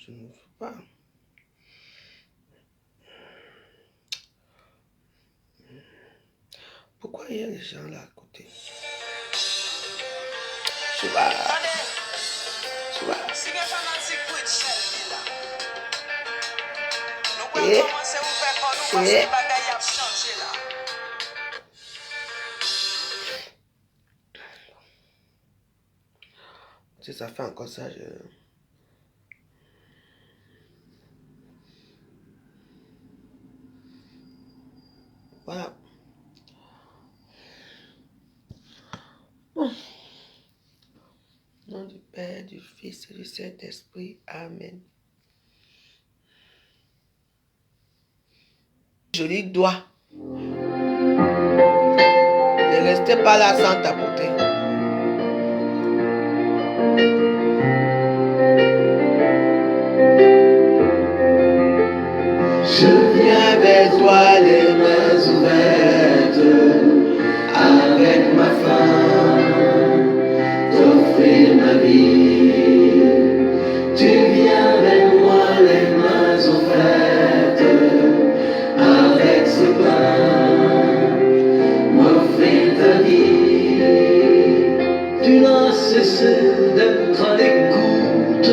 je ne veux pas. Pourquoi il y a des gens là à côté? Tu vois. Si ça fait encore ça, je... Voilà. Bon. Au nom du Père, du Fils et du Saint-Esprit. Amen. Joli doigt. Ne restez pas là sans tapoter. Je viens vers toi les mains ouvertes, avec ma femme, t'offrir ma vie. Tu viens vers moi les mains ouvertes, avec ce pain, m'offrir ta vie. Tu n'as cessé d'être à l'écoute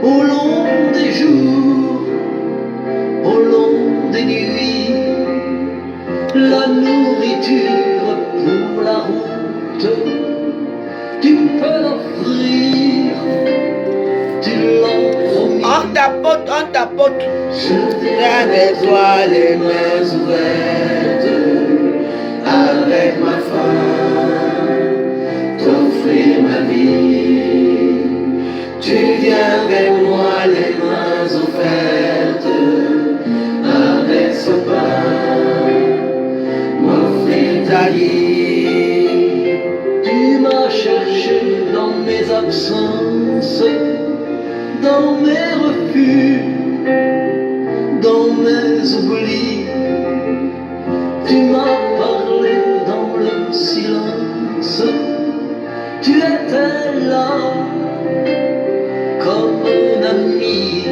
au long des jours, au long des nuits, la nourriture pour la route, tu peux l'offrir, tu l'as promis. On tapote. Je viens avec toi les mains ouvertes, avec ma femme, t'offrir ma vie. Tu viens avec moi les mains ouvertes, avec ce pain, m'offrir ta vie. Tu m'as cherché dans mes absences, dans mes refus, dans mes oublis. Tu m'as parlé dans le silence, tu étais là comme un ami.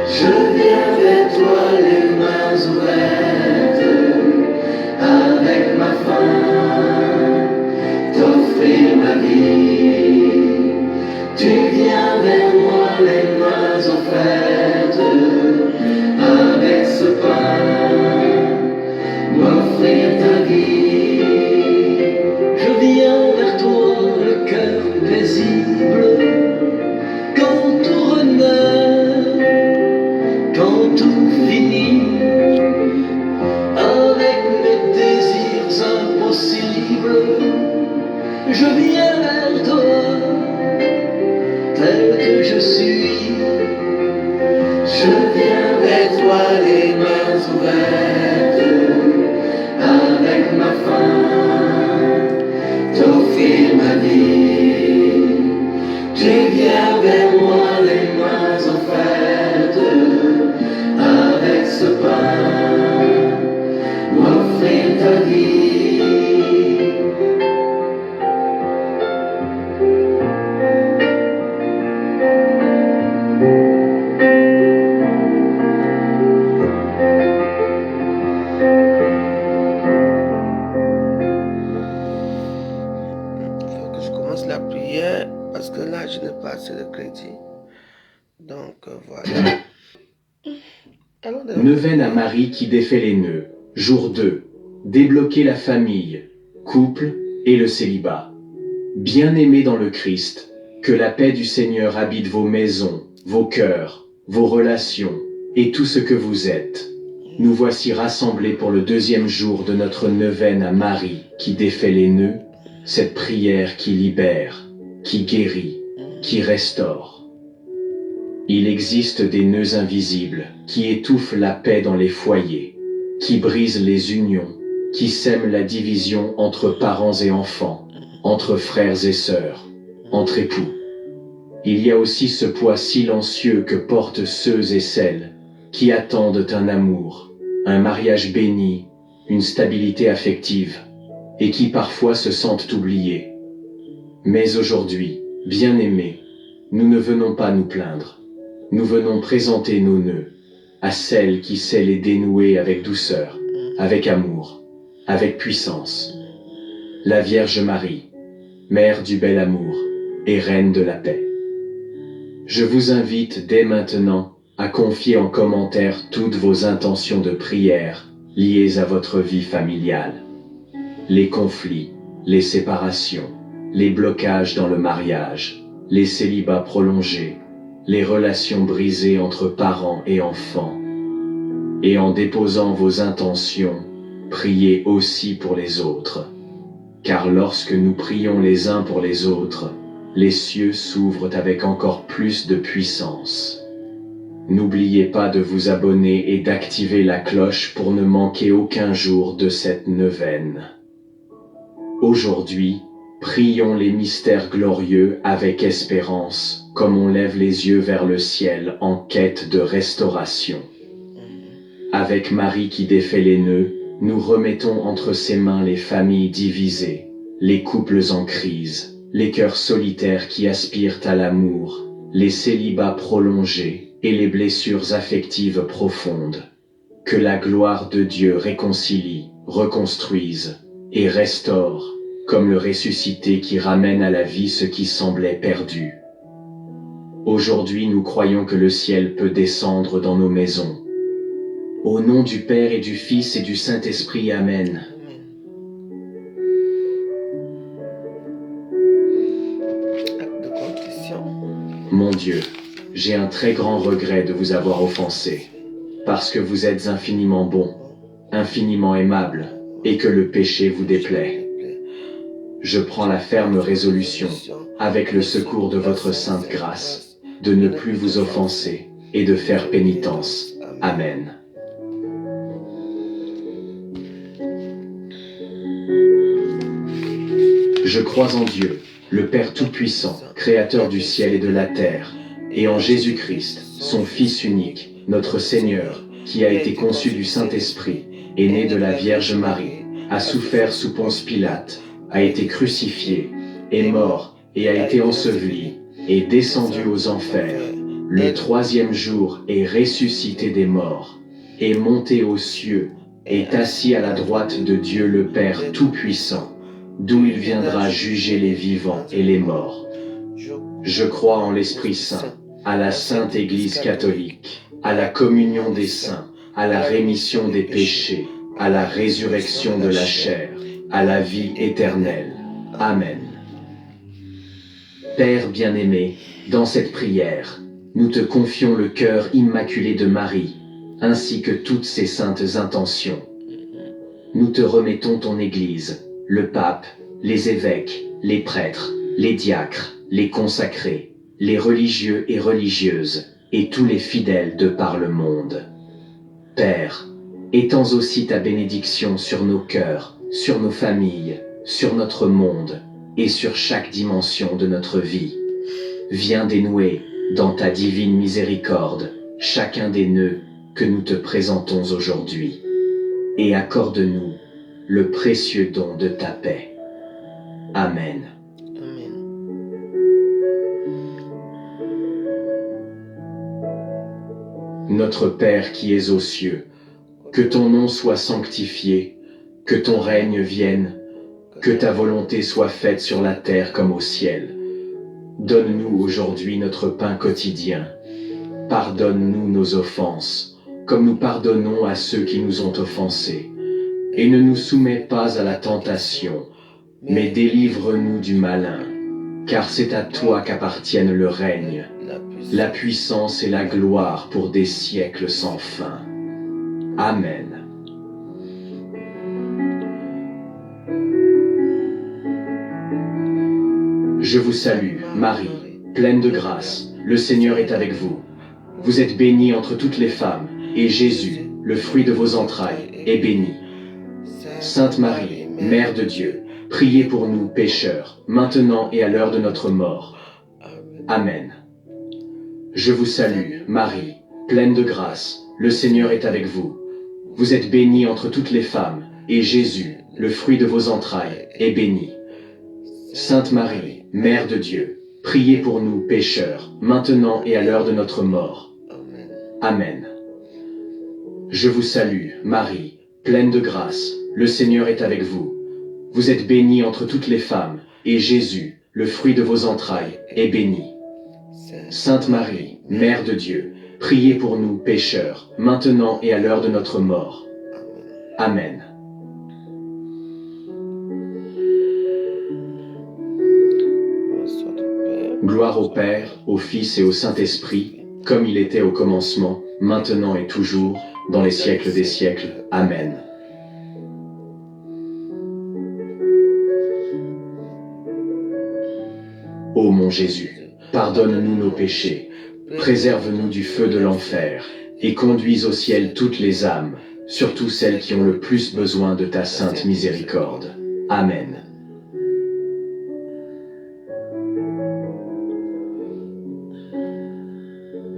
Je viens vers toi les mains ouvertes, avec ma femme, t'offrir ma vie. Tu viens vers moi les mains ouvertes, avec ce pain, m'offrir ta vie. Je viens vers toi le cœur paisible, quand tout renaît, quand tout finit, avec mes désirs impossibles, je viens vers toi, tel que je suis. Je viens vers toi les mains ouvertes, avec ma femme, t'offrir ma vie. Tu viens vers moi les mains ouvertes, avec ce pain, m'offrir ta vie. Il faut que je commence la prière parce que là je n'ai pas assez de crédit. Donc voilà. Neuvaine à Marie qui défait les nœuds. Jour 2. Débloquer la famille, couple et le célibat. Bien-aimés dans le Christ, que la paix du Seigneur habite vos maisons, vos cœurs, vos relations et tout ce que vous êtes. Nous voici rassemblés pour le 2e jour de notre neuvaine à Marie qui défait les nœuds, cette prière qui libère, qui guérit, qui restaure. Il existe des nœuds invisibles qui étouffent la paix dans les foyers, qui brisent les unions, qui sèment la division entre parents et enfants, entre frères et sœurs, entre époux. Il y a aussi ce poids silencieux que portent ceux et celles qui attendent un amour, un mariage béni, une stabilité affective, et qui parfois se sentent oubliés. Mais aujourd'hui, bien-aimés, nous ne venons pas nous plaindre. Nous venons présenter nos nœuds à celle qui sait les dénouer avec douceur, avec amour, avec puissance. La Vierge Marie, Mère du bel amour et Reine de la paix. Je vous invite dès maintenant à confier en commentaire toutes vos intentions de prière liées à votre vie familiale. Les conflits, les séparations, les blocages dans le mariage, les célibats prolongés, les relations brisées entre parents et enfants. Et en déposant vos intentions, priez aussi pour les autres. Car lorsque nous prions les uns pour les autres, les cieux s'ouvrent avec encore plus de puissance. N'oubliez pas de vous abonner et d'activer la cloche pour ne manquer aucun jour de cette neuvaine. Aujourd'hui, prions les mystères glorieux avec espérance, comme on lève les yeux vers le ciel en quête de restauration. Avec Marie qui défait les nœuds, nous remettons entre ses mains les familles divisées, les couples en crise, les cœurs solitaires qui aspirent à l'amour, les célibats prolongés et les blessures affectives profondes. Que la gloire de Dieu réconcilie, reconstruise et restaure, comme le ressuscité qui ramène à la vie ce qui semblait perdu. Aujourd'hui, nous croyons que le ciel peut descendre dans nos maisons. Au nom du Père et du Fils et du Saint-Esprit, Amen. Acte de contrition. Mon Dieu, j'ai un très grand regret de vous avoir offensé, parce que vous êtes infiniment bon, infiniment aimable, et que le péché vous déplaît. Je prends la ferme résolution, avec le secours de votre sainte grâce, de ne plus vous offenser et de faire pénitence. Amen. Je crois en Dieu, le Père Tout-Puissant, Créateur du ciel et de la terre, et en Jésus-Christ, son Fils unique, notre Seigneur, qui a été conçu du Saint-Esprit, est né de la Vierge Marie, a souffert sous Ponce Pilate, a été crucifié, est mort et a été enseveli, est descendu aux enfers, le troisième jour est ressuscité des morts, est monté aux cieux, est assis à la droite de Dieu le Père Tout-Puissant, d'où il viendra juger les vivants et les morts. Je crois en l'Esprit Saint, à la Sainte Église catholique, à la communion des saints, à la rémission des péchés, à la résurrection de la chair, à la vie éternelle. Amen. Père bien-aimé, dans cette prière, nous te confions le cœur immaculé de Marie, ainsi que toutes ses saintes intentions. Nous te remettons ton Église, le pape, les évêques, les prêtres, les diacres, les consacrés, les religieux et religieuses, et tous les fidèles de par le monde. Père, étends aussi ta bénédiction sur nos cœurs, sur nos familles, sur notre monde, et sur chaque dimension de notre vie. Viens dénouer, dans ta divine miséricorde, chacun des nœuds que nous te présentons aujourd'hui, et accorde-nous le précieux don de ta paix. Amen. Amen. Notre Père qui es aux cieux, que ton nom soit sanctifié, que ton règne vienne, que ta volonté soit faite sur la terre comme au ciel. Donne-nous aujourd'hui notre pain quotidien. Pardonne-nous nos offenses, comme nous pardonnons à ceux qui nous ont offensés. Et ne nous soumets pas à la tentation, mais délivre-nous du malin, car c'est à toi qu'appartiennent le règne, la puissance et la gloire pour des siècles sans fin. Amen. Je vous salue, Marie, pleine de grâce, le Seigneur est avec vous. Vous êtes bénie entre toutes les femmes, et Jésus, le fruit de vos entrailles, est béni. Sainte Marie, Mère de Dieu, priez pour nous pécheurs, maintenant et à l'heure de notre mort. Amen. Je vous salue, Marie, pleine de grâce, le Seigneur est avec vous. Vous êtes bénie entre toutes les femmes, et Jésus, le fruit de vos entrailles, est béni. Sainte Marie, Mère de Dieu, priez pour nous pécheurs, maintenant et à l'heure de notre mort. Amen. Amen. Je vous salue, Marie, pleine de grâce, le Seigneur est avec vous. Vous êtes bénie entre toutes les femmes, et Jésus, le fruit de vos entrailles, est béni. Sainte Marie, Mère de Dieu, priez pour nous pécheurs, maintenant et à l'heure de notre mort. Amen. Gloire au Père, au Fils et au Saint-Esprit, comme il était au commencement, maintenant et toujours, dans les siècles des siècles. Amen. Ô mon Jésus, pardonne-nous nos péchés, préserve-nous du feu de l'enfer, et conduis au ciel toutes les âmes, surtout celles qui ont le plus besoin de ta sainte miséricorde. Amen.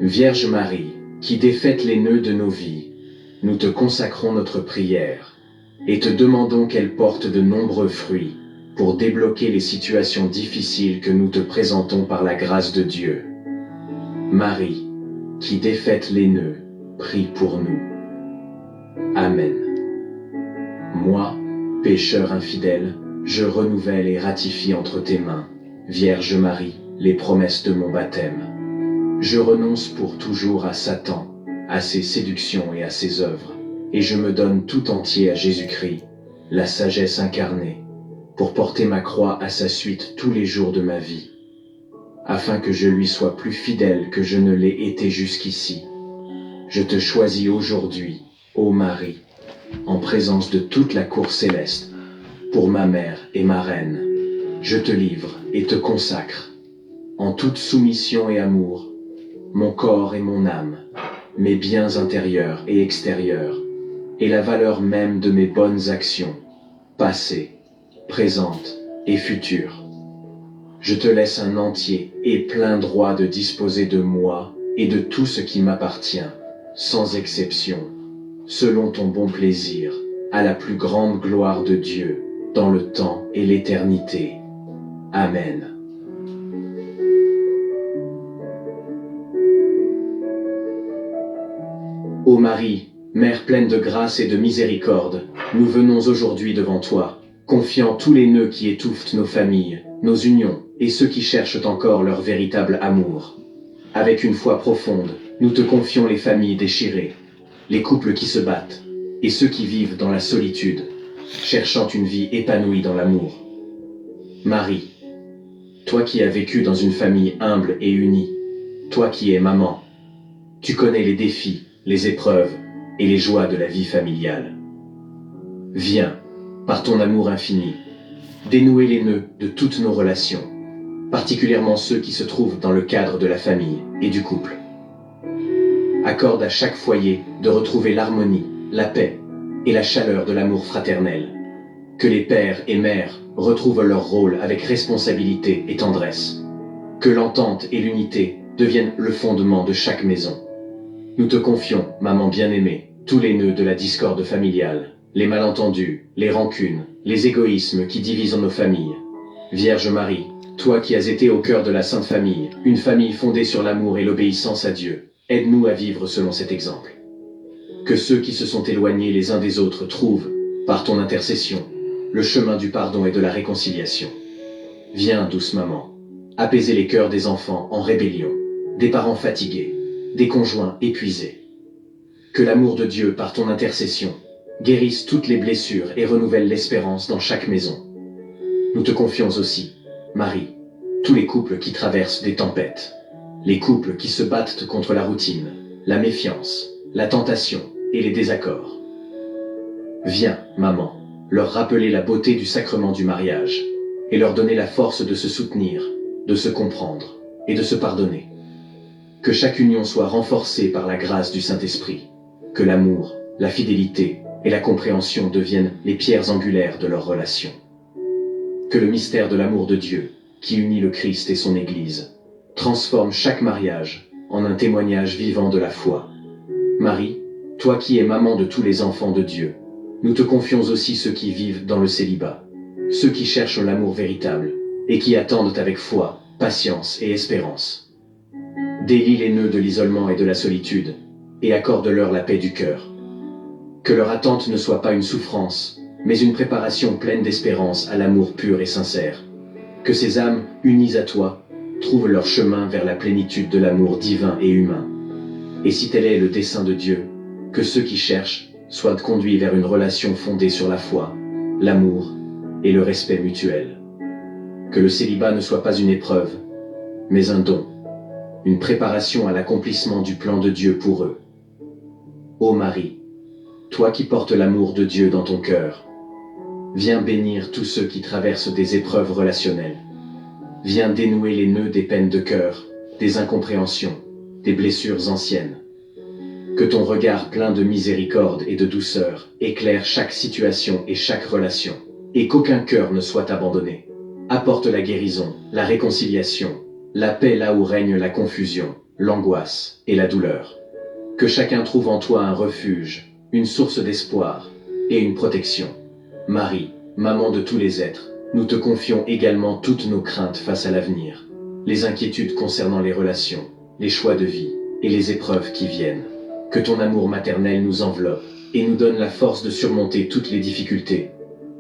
Vierge Marie, qui défaites les nœuds de nos vies, nous te consacrons notre prière et te demandons qu'elle porte de nombreux fruits pour débloquer les situations difficiles que nous te présentons par la grâce de Dieu. Marie, qui défaites les nœuds, prie pour nous. Amen. Moi, pécheur infidèle, je renouvelle et ratifie entre tes mains, Vierge Marie, les promesses de mon baptême. Je renonce pour toujours à Satan, à ses séductions et à ses œuvres, et je me donne tout entier à Jésus-Christ, la sagesse incarnée, pour porter ma croix à sa suite tous les jours de ma vie, afin que je lui sois plus fidèle que je ne l'ai été jusqu'ici. Je te choisis aujourd'hui, ô Marie, en présence de toute la cour céleste, pour ma mère et ma reine. Je te livre et te consacre, en toute soumission et amour, mon corps et mon âme, mes biens intérieurs et extérieurs, et la valeur même de mes bonnes actions, passées, présentes et futures. Je te laisse un entier et plein droit de disposer de moi et de tout ce qui m'appartient, sans exception, selon ton bon plaisir, à la plus grande gloire de Dieu, dans le temps et l'éternité. Amen. Ô Marie, Mère pleine de grâce et de miséricorde, nous venons aujourd'hui devant toi, confiant tous les nœuds qui étouffent nos familles, nos unions et ceux qui cherchent encore leur véritable amour. Avec une foi profonde, nous te confions les familles déchirées, les couples qui se battent et ceux qui vivent dans la solitude, cherchant une vie épanouie dans l'amour. Marie, toi qui as vécu dans une famille humble et unie, toi qui es maman, tu connais les défis, les épreuves et les joies de la vie familiale. Viens, par ton amour infini, dénouer les nœuds de toutes nos relations, particulièrement ceux qui se trouvent dans le cadre de la famille et du couple. Accorde à chaque foyer de retrouver l'harmonie, la paix et la chaleur de l'amour fraternel. Que les pères et mères retrouvent leur rôle avec responsabilité et tendresse. Que l'entente et l'unité deviennent le fondement de chaque maison. Nous te confions, maman bien-aimée, tous les nœuds de la discorde familiale, les malentendus, les rancunes, les égoïsmes qui divisent nos familles. Vierge Marie, toi qui as été au cœur de la Sainte Famille, une famille fondée sur l'amour et l'obéissance à Dieu, aide-nous à vivre selon cet exemple. Que ceux qui se sont éloignés les uns des autres trouvent, par ton intercession, le chemin du pardon et de la réconciliation. Viens, douce maman, apaiser les cœurs des enfants en rébellion, des parents fatigués, des conjoints épuisés. Que l'amour de Dieu, par ton intercession, guérisse toutes les blessures et renouvelle l'espérance dans chaque maison. Nous te confions aussi, Marie, tous les couples qui traversent des tempêtes, les couples qui se battent contre la routine, la méfiance, la tentation et les désaccords. Viens, maman, leur rappeler la beauté du sacrement du mariage et leur donner la force de se soutenir, de se comprendre et de se pardonner. Que chaque union soit renforcée par la grâce du Saint-Esprit, que l'amour, la fidélité et la compréhension deviennent les pierres angulaires de leur relation. Que le mystère de l'amour de Dieu, qui unit le Christ et son Église, transforme chaque mariage en un témoignage vivant de la foi. Marie, toi qui es maman de tous les enfants de Dieu, nous te confions aussi ceux qui vivent dans le célibat, ceux qui cherchent l'amour véritable et qui attendent avec foi patience et espérance. Délie les nœuds de l'isolement et de la solitude, et accorde-leur la paix du cœur. Que leur attente ne soit pas une souffrance, mais une préparation pleine d'espérance à l'amour pur et sincère. Que ces âmes, unies à toi, trouvent leur chemin vers la plénitude de l'amour divin et humain. Et si tel est le dessein de Dieu, que ceux qui cherchent soient conduits vers une relation fondée sur la foi, l'amour et le respect mutuel. Que le célibat ne soit pas une épreuve, mais un don, une préparation à l'accomplissement du plan de Dieu pour eux. Ô Marie, toi qui portes l'amour de Dieu dans ton cœur, viens bénir tous ceux qui traversent des épreuves relationnelles. Viens dénouer les nœuds des peines de cœur, des incompréhensions, des blessures anciennes. Que ton regard plein de miséricorde et de douceur éclaire chaque situation et chaque relation, et qu'aucun cœur ne soit abandonné. Apporte la guérison, la réconciliation, la paix là où règne la confusion, l'angoisse et la douleur. Que chacun trouve en toi un refuge, une source d'espoir et une protection. Marie, maman de tous les êtres, nous te confions également toutes nos craintes face à l'avenir, les inquiétudes concernant les relations, les choix de vie et les épreuves qui viennent. Que ton amour maternel nous enveloppe et nous donne la force de surmonter toutes les difficultés.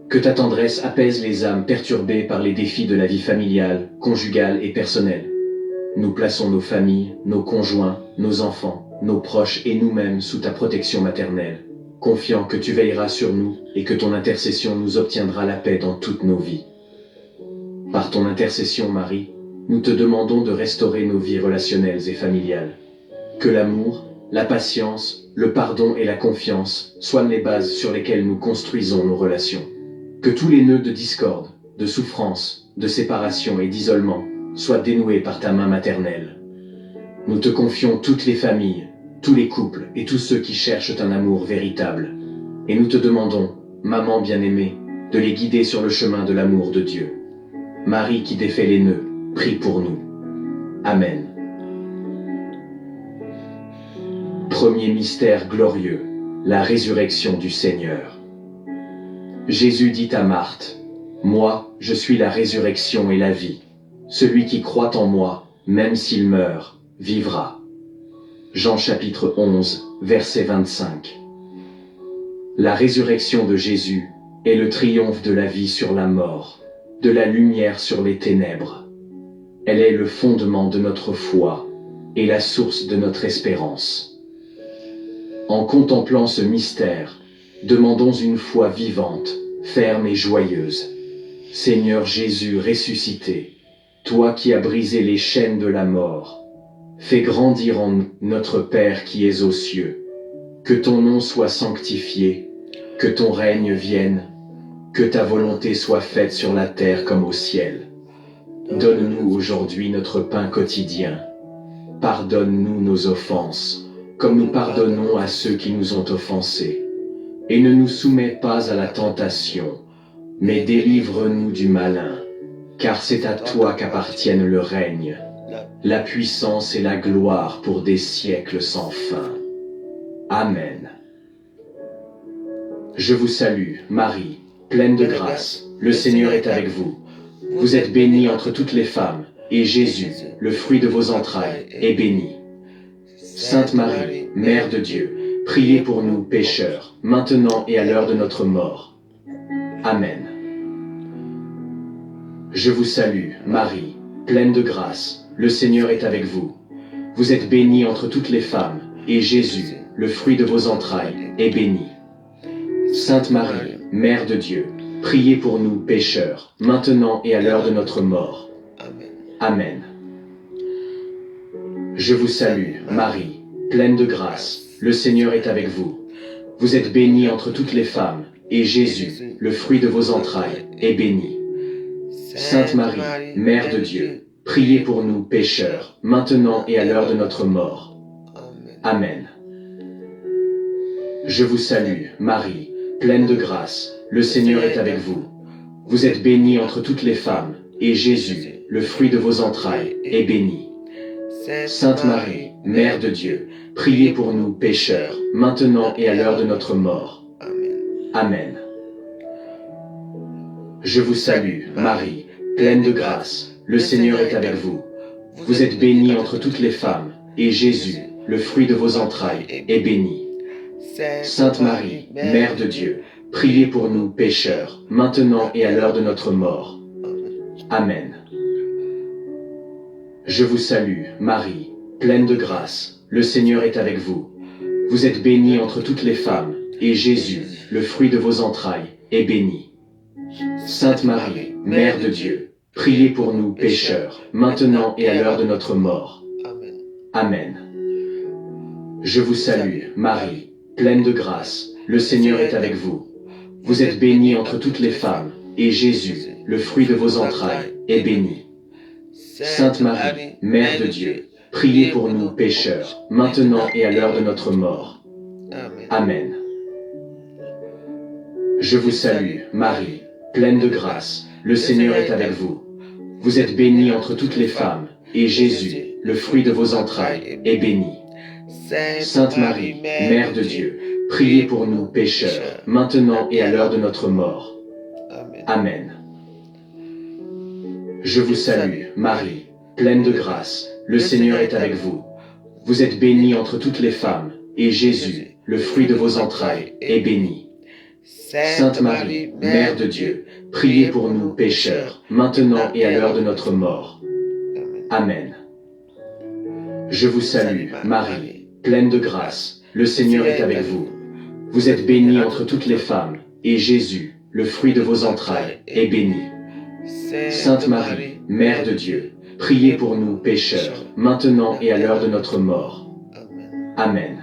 Que ta tendresse apaise les âmes perturbées par les défis de la vie familiale, conjugale et personnelle. Nous plaçons nos familles, nos conjoints, nos enfants, nos proches et nous-mêmes sous ta protection maternelle, confiant que tu veilleras sur nous et que ton intercession nous obtiendra la paix dans toutes nos vies. Par ton intercession, Marie, nous te demandons de restaurer nos vies relationnelles et familiales. Que l'amour, la patience, le pardon et la confiance soient les bases sur lesquelles nous construisons nos relations. Que tous les nœuds de discorde, de souffrance, de séparation et d'isolement soient dénoués par ta main maternelle. Nous te confions toutes les familles, tous les couples et tous ceux qui cherchent un amour véritable. Et nous te demandons, maman bien-aimée, de les guider sur le chemin de l'amour de Dieu. Marie qui défait les nœuds, prie pour nous. Amen. Premier mystère glorieux, la résurrection du Seigneur. Jésus dit à Marthe, « Moi, je suis la résurrection et la vie. Celui qui croit en moi, même s'il meurt, vivra. » Jean chapitre 11, verset 25. La résurrection de Jésus est le triomphe de la vie sur la mort, de la lumière sur les ténèbres. Elle est le fondement de notre foi et la source de notre espérance. En contemplant ce mystère, demandons une foi vivante, ferme et joyeuse. Seigneur Jésus ressuscité, toi qui as brisé les chaînes de la mort, fais grandir en nous notre Père qui es aux cieux. Que ton nom soit sanctifié, que ton règne vienne, que ta volonté soit faite sur la terre comme au ciel. Donne-nous aujourd'hui notre pain quotidien. Pardonne-nous nos offenses, comme nous pardonnons à ceux qui nous ont offensés. Et ne nous soumets pas à la tentation, mais délivre-nous du malin, car c'est à toi qu'appartiennent le règne, la puissance et la gloire pour des siècles sans fin. Amen. Je vous salue, Marie, pleine de grâce, le Seigneur est avec vous. Vous êtes bénie entre toutes les femmes, et Jésus, le fruit de vos entrailles, est béni. Sainte Marie, Mère de Dieu, priez pour nous pécheurs, maintenant et à l'heure de notre mort. Amen. Je vous salue, Marie, pleine de grâce, le Seigneur est avec vous. Vous êtes bénie entre toutes les femmes, et Jésus, le fruit de vos entrailles, est béni. Sainte Marie, Mère de Dieu, priez pour nous pécheurs, maintenant et à l'heure de notre mort. Amen. Je vous salue, Marie, pleine de grâce, le Seigneur est avec vous. Vous êtes bénie entre toutes les femmes, et Jésus, le fruit de vos entrailles, est béni. Sainte Marie, Mère de Dieu, priez pour nous pécheurs, maintenant et à l'heure de notre mort. Amen. Je vous salue, Marie, pleine de grâce, le Seigneur est avec vous. Vous êtes bénie entre toutes les femmes, et Jésus, le fruit de vos entrailles, est béni. Sainte Marie, Mère de Dieu, priez pour nous pécheurs, maintenant et à l'heure de notre mort. Amen. Je vous salue, Marie, pleine de grâce, le Seigneur est avec vous. Vous êtes bénie entre toutes les femmes, et Jésus, le fruit de vos entrailles, est béni. Sainte Marie, Mère de Dieu, priez pour nous pécheurs, maintenant et à l'heure de notre mort. Amen. Je vous salue, Marie, pleine de grâce, le Seigneur est avec vous. Vous êtes bénie entre toutes les femmes, et Jésus, le fruit de vos entrailles, est béni. Sainte Marie, Mère de Dieu, priez pour nous pécheurs, maintenant et à l'heure de notre mort. Amen. Je vous salue, Marie, pleine de grâce, le Seigneur est avec vous. Vous êtes bénie entre toutes les femmes, et Jésus, le fruit de vos entrailles, est béni. Sainte Marie, Mère de Dieu, priez pour nous pécheurs, maintenant et à l'heure de notre mort. Amen. Je vous salue, Marie, pleine de grâce, le Seigneur est avec vous. Vous êtes bénie entre toutes les femmes, et Jésus, le fruit de vos entrailles, est béni. Sainte Marie, Mère de Dieu, priez pour nous pécheurs, maintenant et à l'heure de notre mort. Amen. Je vous salue, Marie, pleine de grâce, le Seigneur est avec vous. Vous êtes bénie entre toutes les femmes, et Jésus, le fruit de vos entrailles, est béni. Sainte Marie, Mère de Dieu, priez pour nous pécheurs, maintenant et à l'heure de notre mort. Amen. Je vous salue, Marie, pleine de grâce, le Seigneur est avec vous. Vous êtes bénie entre toutes les femmes, et Jésus, le fruit de vos entrailles, est béni. Sainte Marie, Mère de Dieu, priez pour nous pécheurs, maintenant et à l'heure de notre mort. Amen.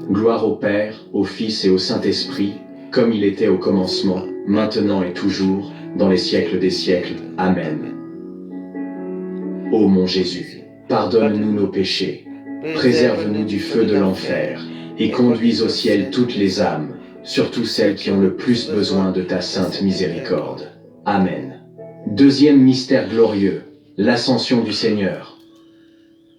Gloire au Père, au Fils et au Saint-Esprit, comme il était au commencement, maintenant et toujours, dans les siècles des siècles. Amen. Ô mon Jésus, pardonne-nous nos péchés, préserve-nous du feu de l'enfer, et conduis au ciel toutes les âmes, surtout celles qui ont le plus besoin de ta sainte miséricorde. Amen. Deuxième mystère glorieux, l'ascension du Seigneur.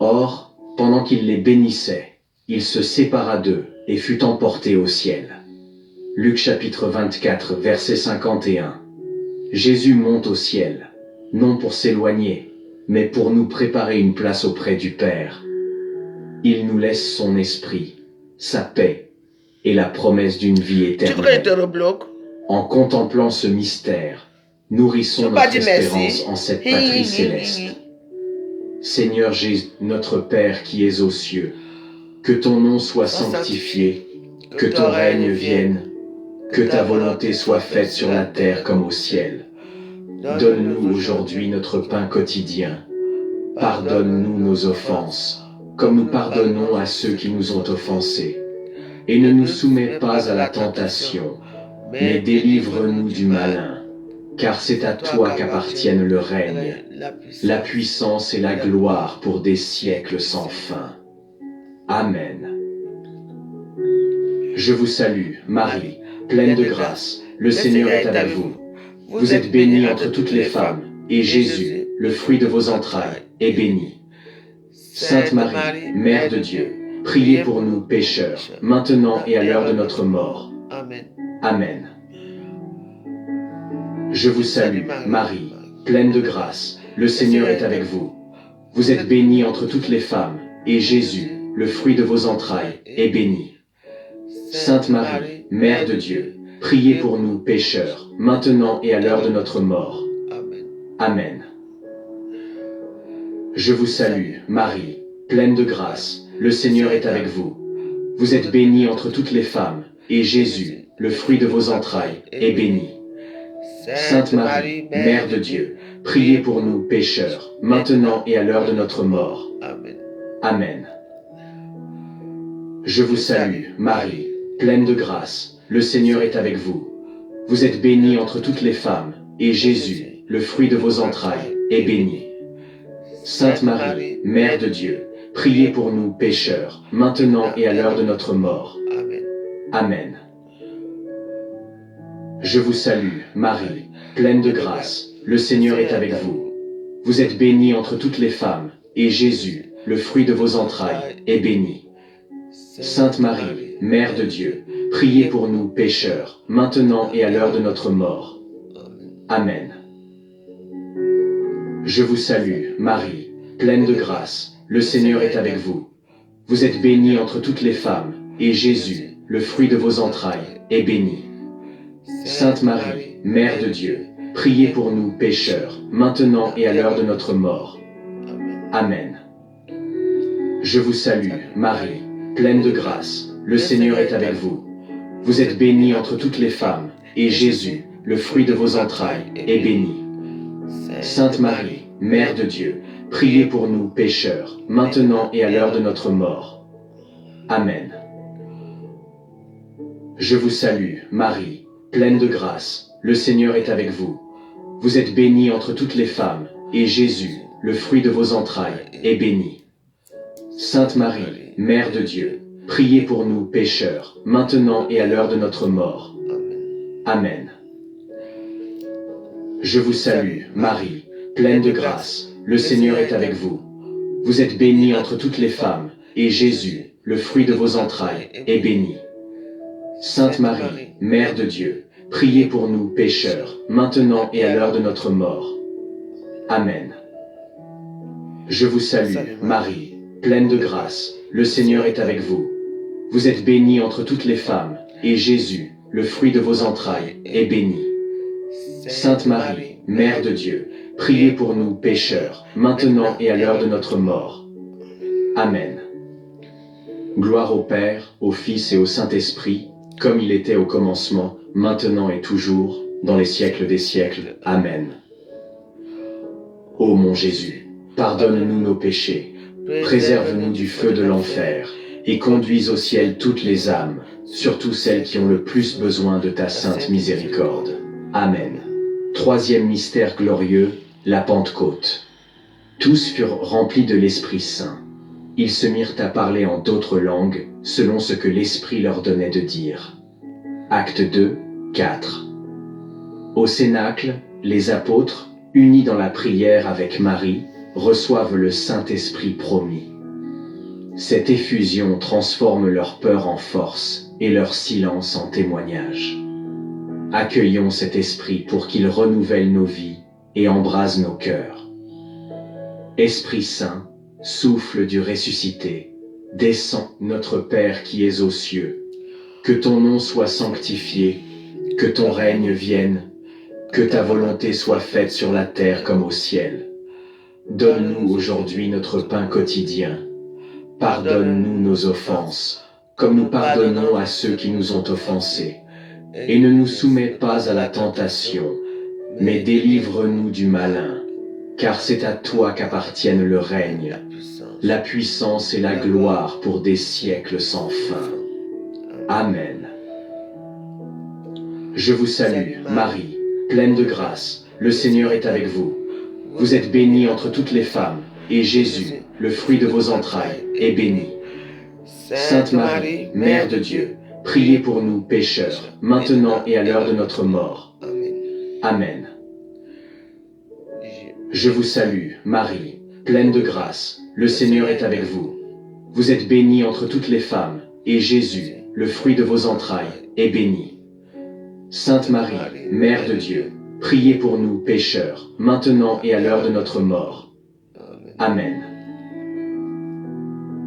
Or, pendant qu'il les bénissait, il se sépara d'eux et fut emporté au ciel. Luc chapitre 24, verset 51. Jésus monte au ciel, non pour s'éloigner, mais pour nous préparer une place auprès du Père. Il nous laisse son esprit, sa paix et la promesse d'une vie éternelle. En contemplant ce mystère, nourrissons notre espérance en cette patrie céleste. Seigneur Jésus, notre Père qui es aux cieux, que ton nom soit sanctifié, que ton règne vienne, que ta volonté soit faite sur la terre comme au ciel. Donne-nous aujourd'hui notre pain quotidien. Pardonne-nous nos offenses, comme nous pardonnons à ceux qui nous ont offensés. Et ne nous soumets pas à la tentation, mais délivre-nous du malin, car c'est à toi qu'appartiennent le règne, la puissance et la gloire pour des siècles sans fin. Amen. Je vous salue, Marie, pleine de grâce, le Seigneur est avec vous. Vous êtes bénie entre toutes les femmes, et Jésus, le fruit de vos entrailles, est béni. Sainte Marie, Mère de Dieu, priez pour nous pécheurs, maintenant et à l'heure de notre mort. Amen. Je vous salue, Marie, pleine de grâce, le Seigneur est avec vous. Vous êtes bénie entre toutes les femmes, et Jésus, le fruit de vos entrailles, est béni. Sainte Marie, Mère de Dieu, priez pour nous pécheurs, maintenant et à l'heure de notre mort. Amen. Je vous salue, Marie, pleine de grâce, le Seigneur est avec vous. Vous êtes bénie entre toutes les femmes, et Jésus, le fruit de vos entrailles, est béni. Sainte Marie, Mère de Dieu, priez pour nous pécheurs, maintenant et à l'heure de notre mort. Amen. Je vous salue, Marie, pleine de grâce, le Seigneur est avec vous. Vous êtes bénie entre toutes les femmes, et Jésus, le fruit de vos entrailles, est béni. Sainte Marie, Mère de Dieu, priez pour nous pécheurs, maintenant et à l'heure de notre mort. Amen. Je vous salue, Marie, pleine de grâce, le Seigneur est avec vous. Vous êtes bénie entre toutes les femmes, et Jésus, le fruit de vos entrailles, est béni. Sainte Marie, Mère de Dieu, priez pour nous pécheurs, maintenant et à l'heure de notre mort. Amen. Je vous salue, Marie, pleine de grâce, le Seigneur est avec vous. Vous êtes bénie entre toutes les femmes, et Jésus, le fruit de vos entrailles, est béni. Sainte Marie, Mère de Dieu, priez pour nous pécheurs, maintenant et à l'heure de notre mort. Amen. Je vous salue, Marie, pleine de grâce, le Seigneur est avec vous. Vous êtes bénie entre toutes les femmes, et Jésus, le fruit de vos entrailles, est béni. Sainte Marie, Mère de Dieu, priez pour nous pécheurs, maintenant et à l'heure de notre mort. Amen. Je vous salue, Marie, pleine de grâce, le Seigneur est avec vous. Vous êtes bénie entre toutes les femmes, et Jésus, le fruit de vos entrailles, est béni. Sainte Marie, Mère de Dieu, priez pour nous pécheurs, maintenant et à l'heure de notre mort. Amen. Je vous salue, Marie, pleine de grâce, le Seigneur est avec vous. Vous êtes bénie entre toutes les femmes, et Jésus, le fruit de vos entrailles, est béni. Sainte Marie, Mère de Dieu, priez pour nous pécheurs, maintenant et à l'heure de notre mort. Amen. Je vous salue, Marie, pleine de grâce, le Seigneur est avec vous. Vous êtes bénie entre toutes les femmes, et Jésus, le fruit de vos entrailles, est béni. Sainte Marie, Mère de Dieu, priez pour nous pécheurs, maintenant et à l'heure de notre mort. Amen. Gloire au Père, au Fils et au Saint-Esprit, comme il était au commencement, maintenant et toujours, dans les siècles des siècles. Amen. Ô mon Jésus, pardonne-nous nos péchés, préserve-nous du feu de l'enfer, et conduis au ciel toutes les âmes, surtout celles qui ont le plus besoin de ta sainte miséricorde. Amen. Troisième mystère glorieux, la Pentecôte. Tous furent remplis de l'Esprit Saint. Ils se mirent à parler en d'autres langues, selon ce que l'Esprit leur donnait de dire. Acte 2, 4. Au Cénacle, les apôtres, unis dans la prière avec Marie, reçoivent le Saint-Esprit promis. Cette effusion transforme leur peur en force et leur silence en témoignage. Accueillons cet Esprit pour qu'il renouvelle nos vies et embrase nos cœurs. Esprit Saint, souffle du ressuscité, descends, notre Père qui es aux cieux. Que ton nom soit sanctifié, que ton règne vienne, que ta volonté soit faite sur la terre comme au ciel. Donne-nous aujourd'hui notre pain quotidien. Pardonne-nous nos offenses, comme nous pardonnons à ceux qui nous ont offensés. Et ne nous soumets pas à la tentation, mais délivre-nous du malin, car c'est à toi qu'appartiennent le règne, la puissance et la gloire pour des siècles sans fin. Amen. Je vous salue, Marie, pleine de grâce, le Seigneur est avec vous. Vous êtes bénie entre toutes les femmes, et Jésus, le fruit de vos entrailles, est béni. Sainte Marie, Mère de Dieu, priez pour nous pécheurs, maintenant et à l'heure de notre mort. Amen. Je vous salue, Marie, pleine de grâce, le Seigneur est avec vous. Vous êtes bénie entre toutes les femmes, et Jésus, le fruit de vos entrailles, est béni. Sainte Marie, Mère de Dieu, priez pour nous pécheurs, maintenant et à l'heure de notre mort. Amen.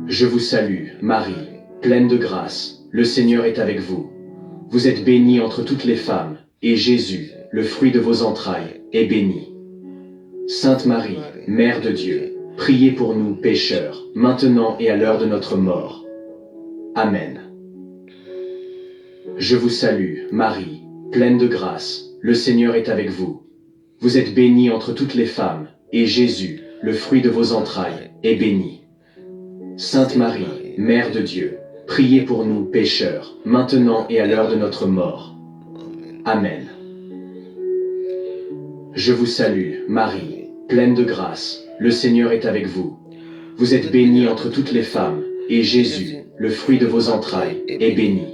Je vous salue, Marie, pleine de grâce, le Seigneur est avec vous. Vous êtes bénie entre toutes les femmes, et Jésus, le fruit de vos entrailles, est béni. Sainte Marie, Mère de Dieu, priez pour nous pécheurs, maintenant et à l'heure de notre mort. Amen. Je vous salue, Marie, pleine de grâce, le Seigneur est avec vous. Vous êtes bénie entre toutes les femmes, et Jésus, le fruit de vos entrailles, est béni. Sainte Marie, Mère de Dieu, priez pour nous pécheurs, maintenant et à l'heure de notre mort. Amen. Je vous salue, Marie, pleine de grâce, le Seigneur est avec vous. Vous êtes bénie entre toutes les femmes, et Jésus, le fruit de vos entrailles, est béni.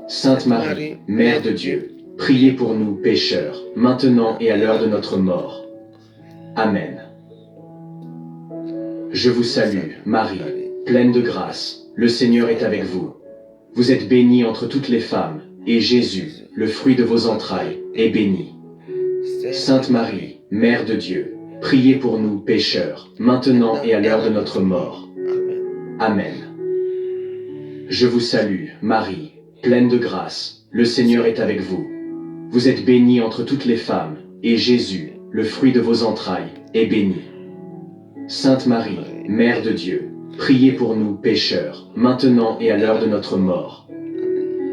Sainte Marie, Mère de Dieu, priez pour nous pécheurs, maintenant et à l'heure de notre mort. Amen. Je vous salue, Marie, pleine de grâce, le Seigneur est avec vous. Vous êtes bénie entre toutes les femmes, et Jésus, le fruit de vos entrailles, est béni. Sainte Marie, Mère de Dieu, priez pour nous pécheurs, maintenant et à l'heure de notre mort. Amen. Je vous salue, Marie, pleine de grâce, le Seigneur est avec vous. Vous êtes bénie entre toutes les femmes, et Jésus, le fruit de vos entrailles, est béni. Sainte Marie, Mère de Dieu, priez pour nous pécheurs, maintenant et à l'heure de notre mort.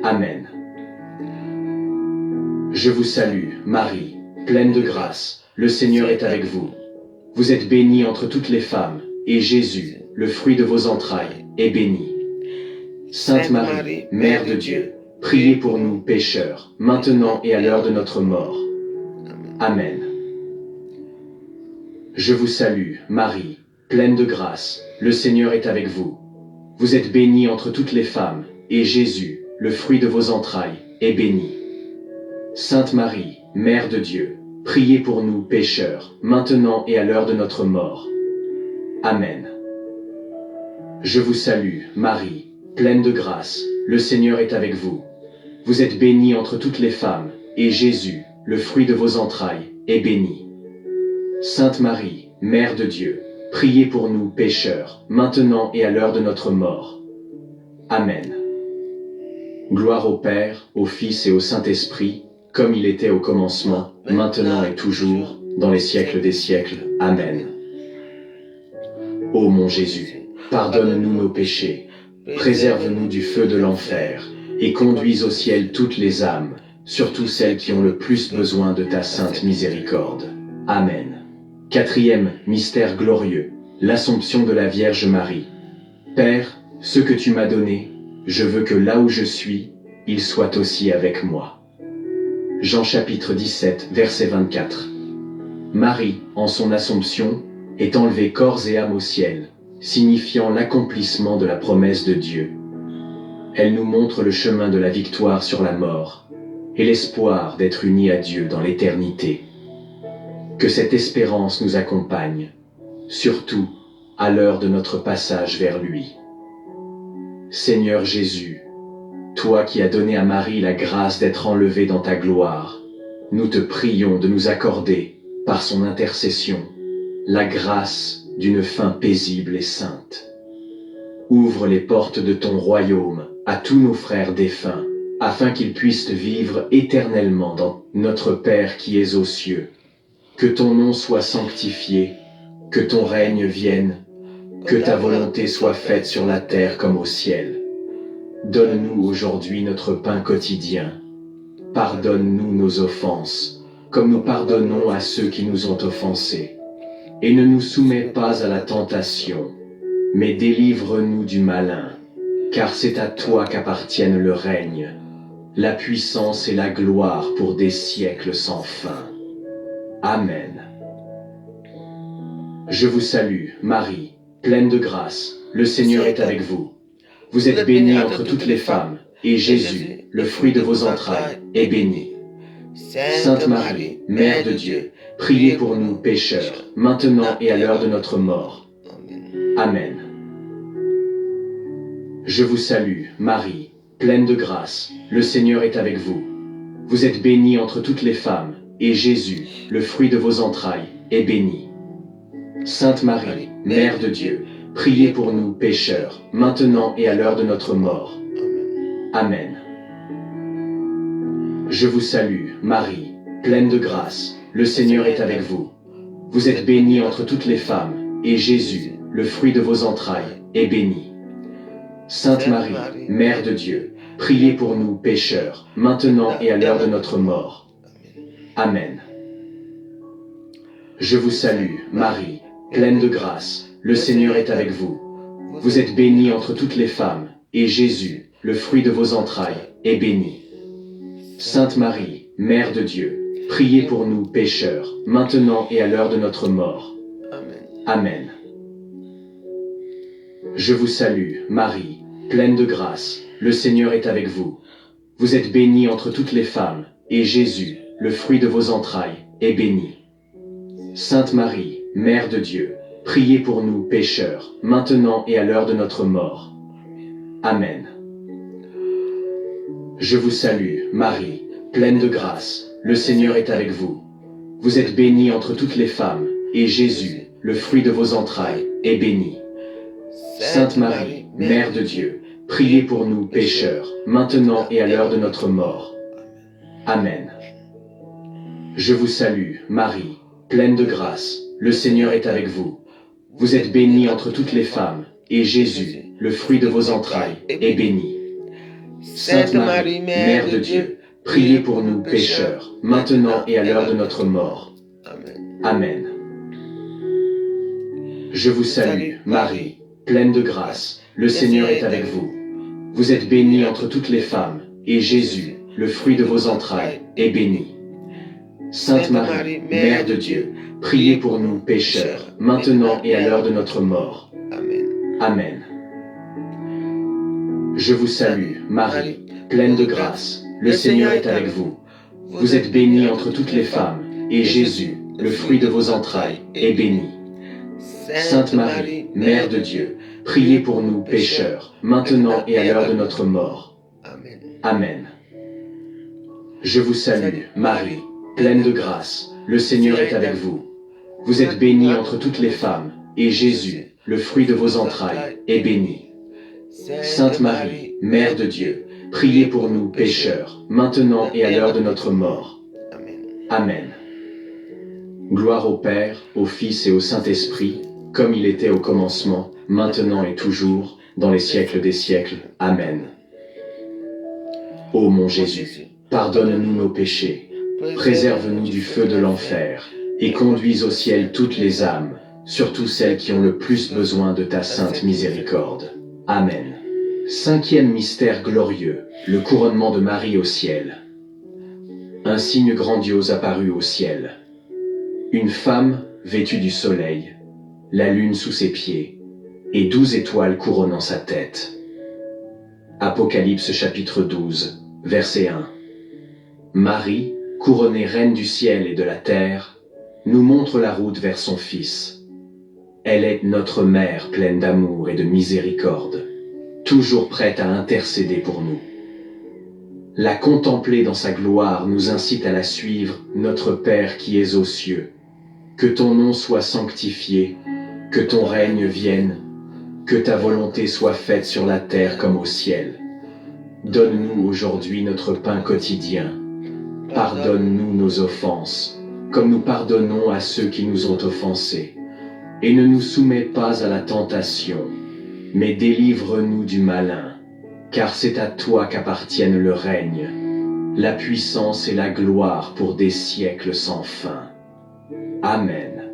Amen. Je vous salue, Marie, pleine de grâce, le Seigneur est avec vous. Vous êtes bénie entre toutes les femmes, et Jésus, le fruit de vos entrailles, est béni. Sainte Marie, Mère de Dieu, priez pour nous pécheurs, maintenant et à l'heure de notre mort. Amen. Je vous salue, Marie, pleine de grâce, le Seigneur est avec vous. Vous êtes bénie entre toutes les femmes, et Jésus, le fruit de vos entrailles, est béni. Sainte Marie, Mère de Dieu, priez pour nous pécheurs, maintenant et à l'heure de notre mort. Amen. Je vous salue, Marie, pleine de grâce, le Seigneur est avec vous. Vous êtes bénie entre toutes les femmes, et Jésus, le fruit de vos entrailles, est béni. Sainte Marie, Mère de Dieu, priez pour nous pécheurs, maintenant et à l'heure de notre mort. Amen. Gloire au Père, au Fils et au Saint-Esprit, comme il était au commencement, maintenant et toujours, dans les siècles des siècles. Amen. Ô mon Jésus, pardonne-nous nos péchés, préserve-nous du feu de l'enfer, et conduis au ciel toutes les âmes, surtout celles qui ont le plus besoin de ta sainte miséricorde. Amen. Quatrième mystère glorieux, l'Assomption de la Vierge Marie. Père, ce que tu m'as donné, je veux que là où je suis, il soit aussi avec moi. Jean chapitre 17, verset 24. Marie, en son Assomption, est enlevée corps et âme au ciel, signifiant l'accomplissement de la promesse de Dieu. Elle nous montre le chemin de la victoire sur la mort et l'espoir d'être unis à Dieu dans l'éternité. Que cette espérance nous accompagne, surtout à l'heure de notre passage vers lui. Seigneur Jésus, toi qui as donné à Marie la grâce d'être enlevée dans ta gloire, nous te prions de nous accorder, par son intercession, la grâce d'une fin paisible et sainte. Ouvre les portes de ton royaume à tous nos frères défunts, afin qu'ils puissent vivre éternellement dans notre Père qui es aux cieux. Que ton nom soit sanctifié, que ton règne vienne, que ta volonté soit faite sur la terre comme au ciel. Donne-nous aujourd'hui notre pain quotidien. Pardonne-nous nos offenses, comme nous pardonnons à ceux qui nous ont offensés. Et ne nous soumets pas à la tentation, mais délivre-nous du malin, car c'est à toi qu'appartiennent le règne, la puissance et la gloire pour des siècles sans fin. Amen. Je vous salue, Marie, pleine de grâce, le Seigneur est avec vous. Vous êtes bénie entre toutes les femmes, et Jésus, le fruit de vos entrailles, est béni. Sainte Marie, Mère de Dieu, priez pour nous pécheurs, maintenant et à l'heure de notre mort. Amen. Je vous salue, Marie, pleine de grâce, le Seigneur est avec vous. Vous êtes bénie entre toutes les femmes, et Jésus, le fruit de vos entrailles, est béni. Sainte Marie, Mère de Dieu, priez pour nous pécheurs, maintenant et à l'heure de notre mort. Amen. Je vous salue, Marie, pleine de grâce, le Seigneur est avec vous. Vous êtes bénie entre toutes les femmes, et Jésus, le fruit de vos entrailles, est béni. Sainte Marie, Mère de Dieu, priez pour nous pécheurs, maintenant et à l'heure de notre mort. Amen. Je vous salue, Marie, pleine de grâce, le Seigneur est avec vous. Vous êtes bénie entre toutes les femmes, et Jésus, le fruit de vos entrailles, est béni. Sainte Marie, Mère de Dieu, priez pour nous pécheurs, maintenant et à l'heure de notre mort. Amen. Je vous salue, Marie, pleine de grâce, le Seigneur est avec vous. Vous êtes bénie entre toutes les femmes, et Jésus, le fruit de vos entrailles, est béni. Sainte Marie, Mère de Dieu, priez pour nous pécheurs, maintenant et à l'heure de notre mort. Amen. Je vous salue, Marie, pleine de grâce, le Seigneur est avec vous. Vous êtes bénie entre toutes les femmes, et Jésus, le fruit de vos entrailles, est béni. Sainte Marie, Mère de Dieu, priez pour nous pécheurs, maintenant et à l'heure de notre mort. Amen. Je vous salue, Marie, pleine de grâce, le Seigneur est avec vous. Vous êtes bénie entre toutes les femmes, et Jésus, le fruit de vos entrailles, est béni. Sainte Marie, Mère de Dieu, priez pour nous pécheurs, maintenant et à l'heure de notre mort. Amen. Je vous salue, Marie, pleine de grâce, le Seigneur est avec vous. Vous êtes bénie entre toutes les femmes, et Jésus, le fruit de vos entrailles, est béni. Sainte Marie, Mère de Dieu, priez pour nous pécheurs, maintenant et à l'heure de notre mort. Amen. Je vous salue, Marie, pleine de grâce, le Seigneur est avec vous. Vous êtes bénie entre toutes les femmes, et Jésus, le fruit de vos entrailles, est béni. Sainte Marie, Mère de Dieu, priez pour nous pécheurs, maintenant et à l'heure de notre mort. Amen. Je vous salue, Marie, pleine de grâce, le Seigneur est avec vous. Vous êtes bénie entre toutes les femmes, et Jésus, le fruit de vos entrailles, est béni. Sainte Marie, Mère de Dieu, priez pour nous pécheurs, maintenant et à l'heure de notre mort. Amen. Gloire au Père, au Fils et au Saint-Esprit, comme il était au commencement, maintenant et toujours, dans les siècles des siècles. Amen. Ô mon Jésus, pardonne-nous nos péchés, préserve-nous du feu de l'enfer, et conduis au ciel toutes les âmes, surtout celles qui ont le plus besoin de ta sainte miséricorde. Amen. Cinquième mystère glorieux, le couronnement de Marie au ciel. Un signe grandiose apparut au ciel. Une femme vêtue du soleil, la lune sous ses pieds, et 12 étoiles couronnant sa tête. Apocalypse chapitre 12, verset 1. Marie, couronnée reine du ciel et de la terre, nous montre la route vers son Fils. Elle est notre mère pleine d'amour et de miséricorde, toujours prête à intercéder pour nous. La contempler dans sa gloire nous incite à la suivre, notre Père qui es aux cieux. Que ton nom soit sanctifié, que ton règne vienne, que ta volonté soit faite sur la terre comme au ciel. Donne-nous aujourd'hui notre pain quotidien. Pardonne-nous nos offenses, comme nous pardonnons à ceux qui nous ont offensés. Et ne nous soumets pas à la tentation, mais délivre-nous du malin, car c'est à toi qu'appartiennent le règne, la puissance et la gloire pour des siècles sans fin. Amen.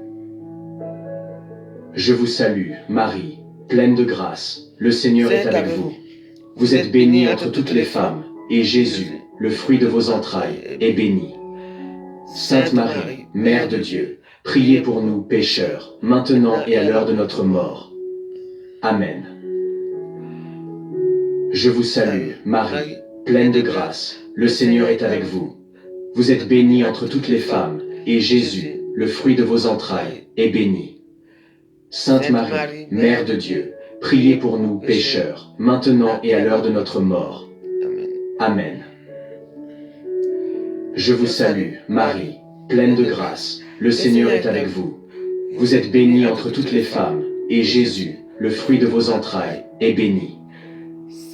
Je vous salue, Marie, pleine de grâce, le Seigneur est avec vous. Vous êtes bénie entre toutes les femmes, et Jésus, le fruit de vos entrailles, est béni. Sainte Marie, Mère de Dieu, priez pour nous pécheurs, maintenant et à l'heure de notre mort. Amen. Je vous salue, Marie, pleine de grâce, le Seigneur est avec vous. Vous êtes bénie entre toutes les femmes, et Jésus, le fruit de vos entrailles, est béni. Sainte Marie, Mère de Dieu, priez pour nous pécheurs, maintenant et à l'heure de notre mort. Amen. Je vous salue, Marie, pleine de grâce, le Seigneur est avec vous. Vous êtes bénie entre toutes les femmes, et Jésus, le fruit de vos entrailles, est béni.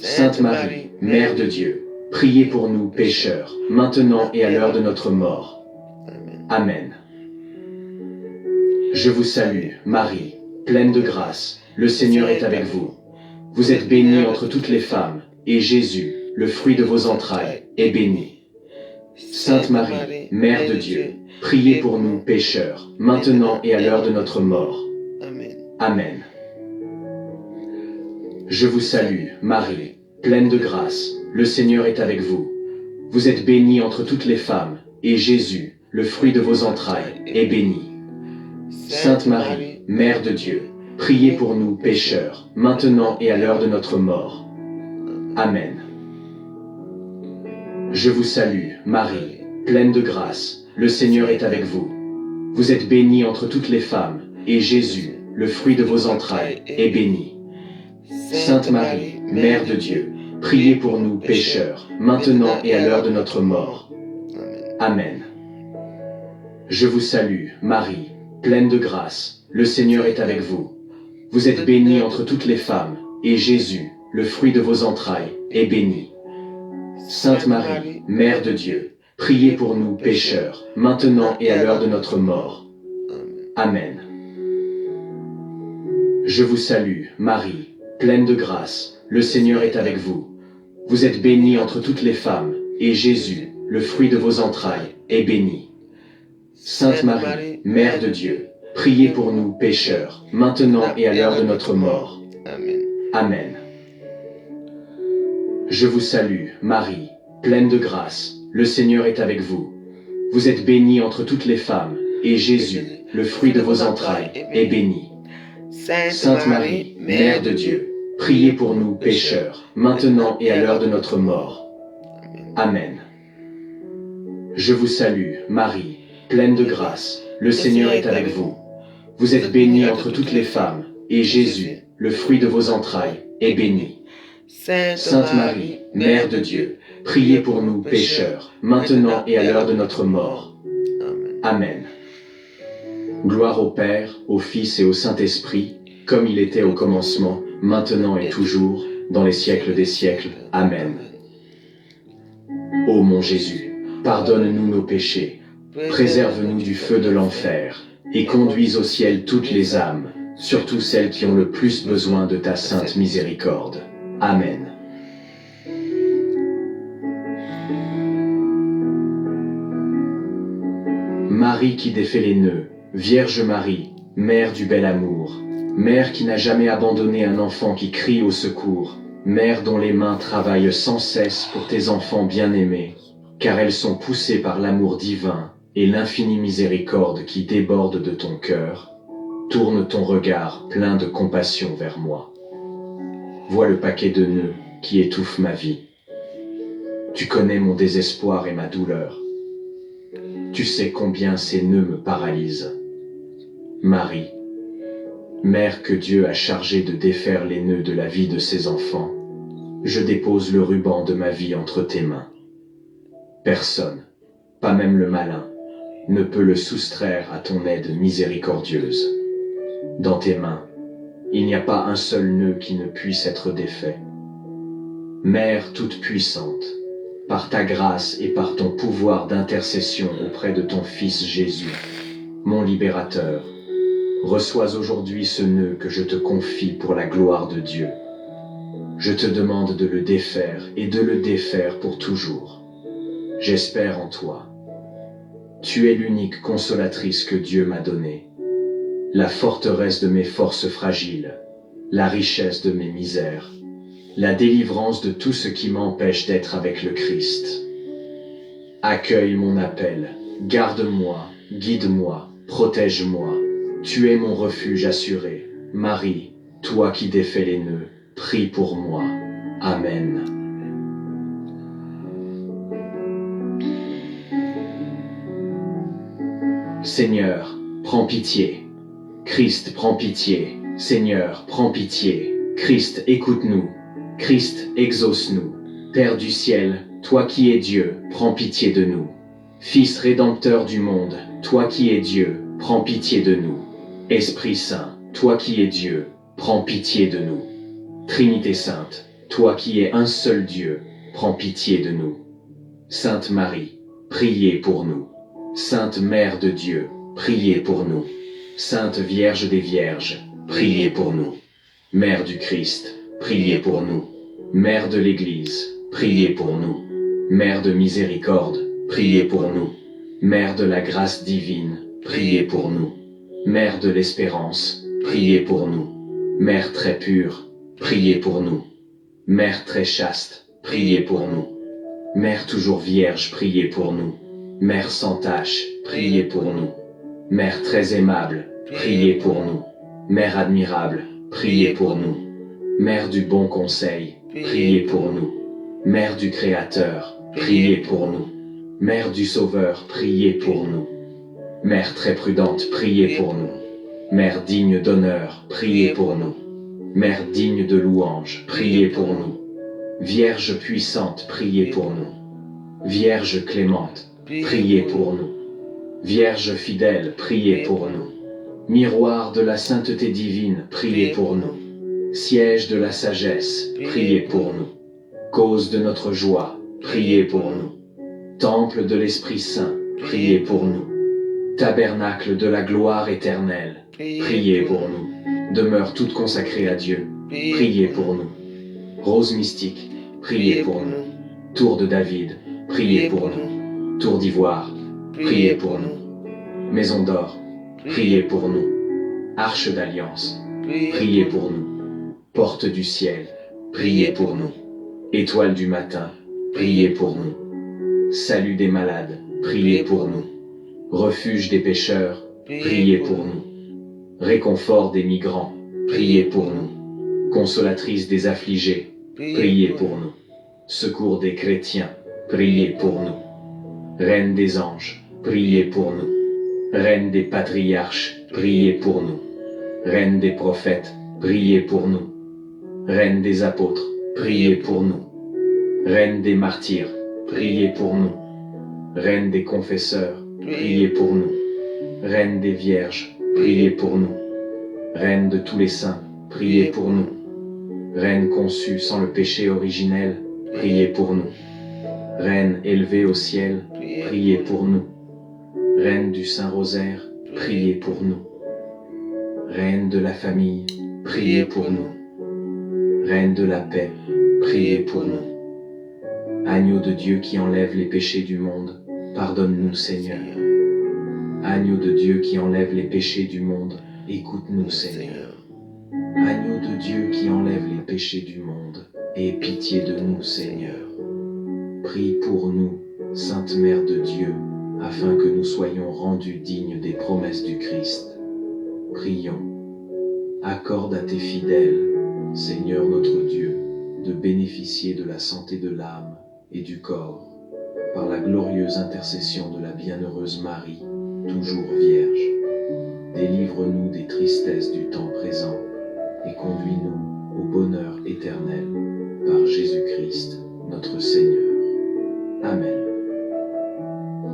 Sainte Marie, Mère de Dieu, priez pour nous pécheurs, maintenant et à l'heure de notre mort. Amen. Je vous salue, Marie, pleine de grâce, le Seigneur est avec vous. Vous êtes bénie entre toutes les femmes, et Jésus, le fruit de vos entrailles, est béni. Sainte Marie, Mère de Dieu, priez pour nous pécheurs, maintenant et à l'heure de notre mort. Amen. Je vous salue, Marie, pleine de grâce, le Seigneur est avec vous. Vous êtes bénie entre toutes les femmes, et Jésus, le fruit de vos entrailles, est béni. Sainte Marie, Mère de Dieu, priez pour nous pécheurs, maintenant et à l'heure de notre mort. Amen. Je vous salue, Marie, pleine de grâce, le Seigneur est avec vous. Vous êtes bénie entre toutes les femmes, et Jésus, le fruit de vos entrailles, est béni. Sainte Marie, Mère de Dieu, priez pour nous pécheurs, maintenant et à l'heure de notre mort. Amen. Je vous salue, Marie, pleine de grâce, le Seigneur est avec vous. Vous êtes bénie entre toutes les femmes, et Jésus, le fruit de vos entrailles, est béni. Sainte Marie, Mère de Dieu, priez pour nous pécheurs, maintenant et à l'heure de notre mort. Amen. Je vous salue, Marie, pleine de grâce, le Seigneur est avec vous. Vous êtes bénie entre toutes les femmes, et Jésus, le fruit de vos entrailles, est béni. Sainte Marie, Mère de Dieu, priez pour nous pécheurs, maintenant et à l'heure de notre mort. Amen. Je vous salue, Marie, pleine de grâce, le Seigneur est avec vous. Vous êtes bénie entre toutes les femmes, et Jésus, le fruit de vos entrailles, est béni. Sainte Marie, Mère de Dieu, priez pour nous pécheurs, maintenant et à l'heure de notre mort. Amen. Je vous salue, Marie, pleine de grâce, le Seigneur est avec vous. Vous êtes bénie entre toutes les femmes, et Jésus, le fruit de vos entrailles, est béni. Sainte Marie, Mère de Dieu, priez pour nous pécheurs, maintenant et à l'heure de notre mort. Amen. Gloire au Père, au Fils et au Saint-Esprit, comme il était au commencement, maintenant et toujours, dans les siècles des siècles. Amen. Ô mon Jésus, pardonne-nous nos péchés, préserve-nous du feu de l'enfer, et conduis au ciel toutes les âmes, surtout celles qui ont le plus besoin de ta sainte miséricorde. Amen. Marie qui défait les nœuds, Vierge Marie, Mère du bel amour, Mère qui n'a jamais abandonné un enfant qui crie au secours, Mère dont les mains travaillent sans cesse pour tes enfants bien-aimés, car elles sont poussées par l'amour divin et l'infinie miséricorde qui déborde de ton cœur, tourne ton regard plein de compassion vers moi. Vois le paquet de nœuds qui étouffe ma vie. Tu connais mon désespoir et ma douleur. Tu sais combien ces nœuds me paralysent. Marie, Mère que Dieu a chargée de défaire les nœuds de la vie de ses enfants, je dépose le ruban de ma vie entre tes mains. Personne, pas même le malin, ne peut le soustraire à ton aide miséricordieuse. Dans tes mains, il n'y a pas un seul nœud qui ne puisse être défait. Mère toute puissante, par ta grâce et par ton pouvoir d'intercession auprès de ton Fils Jésus, mon libérateur, reçois aujourd'hui ce nœud que je te confie pour la gloire de Dieu. Je te demande de le défaire et de le défaire pour toujours. J'espère en toi. Tu es l'unique consolatrice que Dieu m'a donnée, la forteresse de mes forces fragiles, la richesse de mes misères, la délivrance de tout ce qui m'empêche d'être avec le Christ. Accueille mon appel, garde-moi, guide-moi, protège-moi. Tu es mon refuge assuré. Marie, toi qui défais les nœuds, prie pour moi. Amen. Seigneur, prends pitié. Christ, prends pitié. Seigneur, prends pitié. Christ, écoute-nous. Christ, exauce-nous. Père du ciel, toi qui es Dieu, prends pitié de nous. Fils rédempteur du monde, toi qui es Dieu, prends pitié de nous. Esprit Saint, toi qui es Dieu, prends pitié de nous. Trinité Sainte, toi qui es un seul Dieu, prends pitié de nous. Sainte Marie, priez pour nous. Sainte Mère de Dieu, priez pour nous. Sainte Vierge des Vierges, priez pour nous. Mère du Christ, priez pour nous. Mère de l'Église, priez pour nous. Mère de miséricorde, priez pour nous. Mère de la grâce divine, priez pour nous. Mère de l'espérance, priez pour nous. Mère très pure, priez pour nous. Mère très chaste, priez pour nous. Mère toujours vierge, priez pour nous. Mère sans tache, priez pour nous. Mère très aimable, priez pour nous. Mère admirable, priez pour nous. Mère du bon conseil, priez pour nous. Mère du Créateur, priez pour nous. Mère du Sauveur, priez pour nous. Mère très prudente, priez pour nous. Mère digne d'honneur, priez pour nous. Mère digne de louange, priez pour nous. Vierge puissante, priez pour nous. Vierge clémente, priez pour nous. Vierge fidèle, priez pour nous. Miroir de la sainteté divine, priez pour nous. Siège de la sagesse, priez pour nous. Cause de notre joie, priez pour nous. Temple de l'Esprit Saint, priez pour nous. Tabernacle de la gloire éternelle, priez pour nous. Demeure toute consacrée à Dieu, priez pour nous. Rose mystique, priez pour nous. Tour de David, priez pour nous. Tour d'ivoire, priez pour nous. Maison d'or, priez pour nous. Arche d'alliance, priez pour nous. Porte du ciel, priez pour nous. Étoile du matin, priez pour nous. Salut des malades, priez pour nous. Refuge des pécheurs, priez pour nous. Réconfort des migrants, priez pour nous. Consolatrice des affligés, priez pour nous. Secours des chrétiens, priez pour nous. Reine des anges, priez pour nous. Reine des patriarches, priez pour nous. Reine des prophètes, priez pour nous. Reine des apôtres, priez pour nous. Reine des martyrs, priez pour nous. Reine des confesseurs, priez pour nous. Reine des vierges, priez pour nous. Reine de tous les saints, priez pour nous. Reine conçue sans le péché originel, priez pour nous. Reine élevée au ciel, priez pour nous. Reine du Saint-Rosaire, priez pour nous. Reine de la famille, priez pour nous. Reine de la paix, priez pour nous. Agneau de Dieu qui enlève les péchés du monde, pardonne-nous Seigneur. Agneau de Dieu qui enlève les péchés du monde, écoute-nous Seigneur. Agneau de Dieu qui enlève les péchés du monde, aie pitié de nous Seigneur. Prie pour nous, Sainte Mère de Dieu, afin que nous soyons rendus dignes des promesses du Christ. Prions. Accorde à tes fidèles, Seigneur notre Dieu, de bénéficier de la santé de l'âme et du corps, par la glorieuse intercession de la bienheureuse Marie, toujours Vierge. Délivre-nous des tristesses du temps présent et conduis-nous au bonheur éternel, par Jésus-Christ, notre Seigneur. Amen.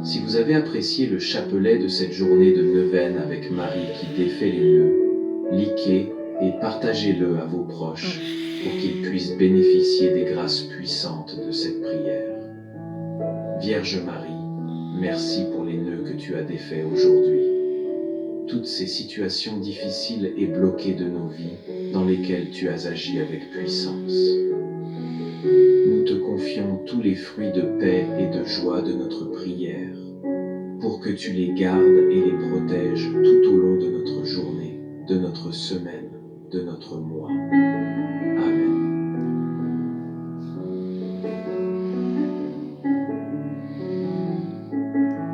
Si vous avez apprécié le chapelet de cette journée de neuvaine avec Marie qui défait les nœuds, likez et partagez-le à vos proches pour qu'ils puissent bénéficier des grâces puissantes de cette prière. Vierge Marie, merci pour les nœuds que tu as défaits aujourd'hui. Toutes ces situations difficiles et bloquées de nos vies dans lesquelles tu as agi avec puissance. Nous te confions tous les fruits de paix et de joie de notre prière, pour que tu les gardes et les protèges tout au long de notre journée, de notre semaine, de notre mois. Amen.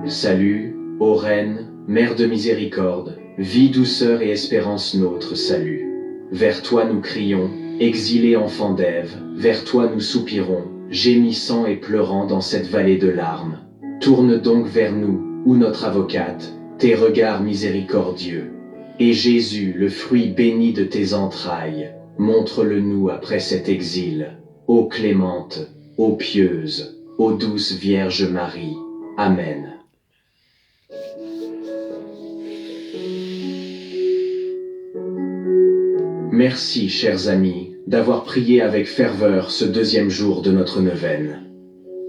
Salut, ô Reine, Mère de miséricorde, vie, douceur et espérance nôtre, salut. Vers toi nous crions, exilés enfants d'Ève, vers toi nous soupirons, gémissant et pleurant dans cette vallée de larmes. Tourne donc vers nous, ô notre avocate, tes regards miséricordieux. Et Jésus, le fruit béni de tes entrailles, montre-le-nous après cet exil. Ô clémente, ô pieuse, ô douce Vierge Marie. Amen. Merci, chers amis, d'avoir prié avec ferveur ce deuxième jour de notre neuvaine.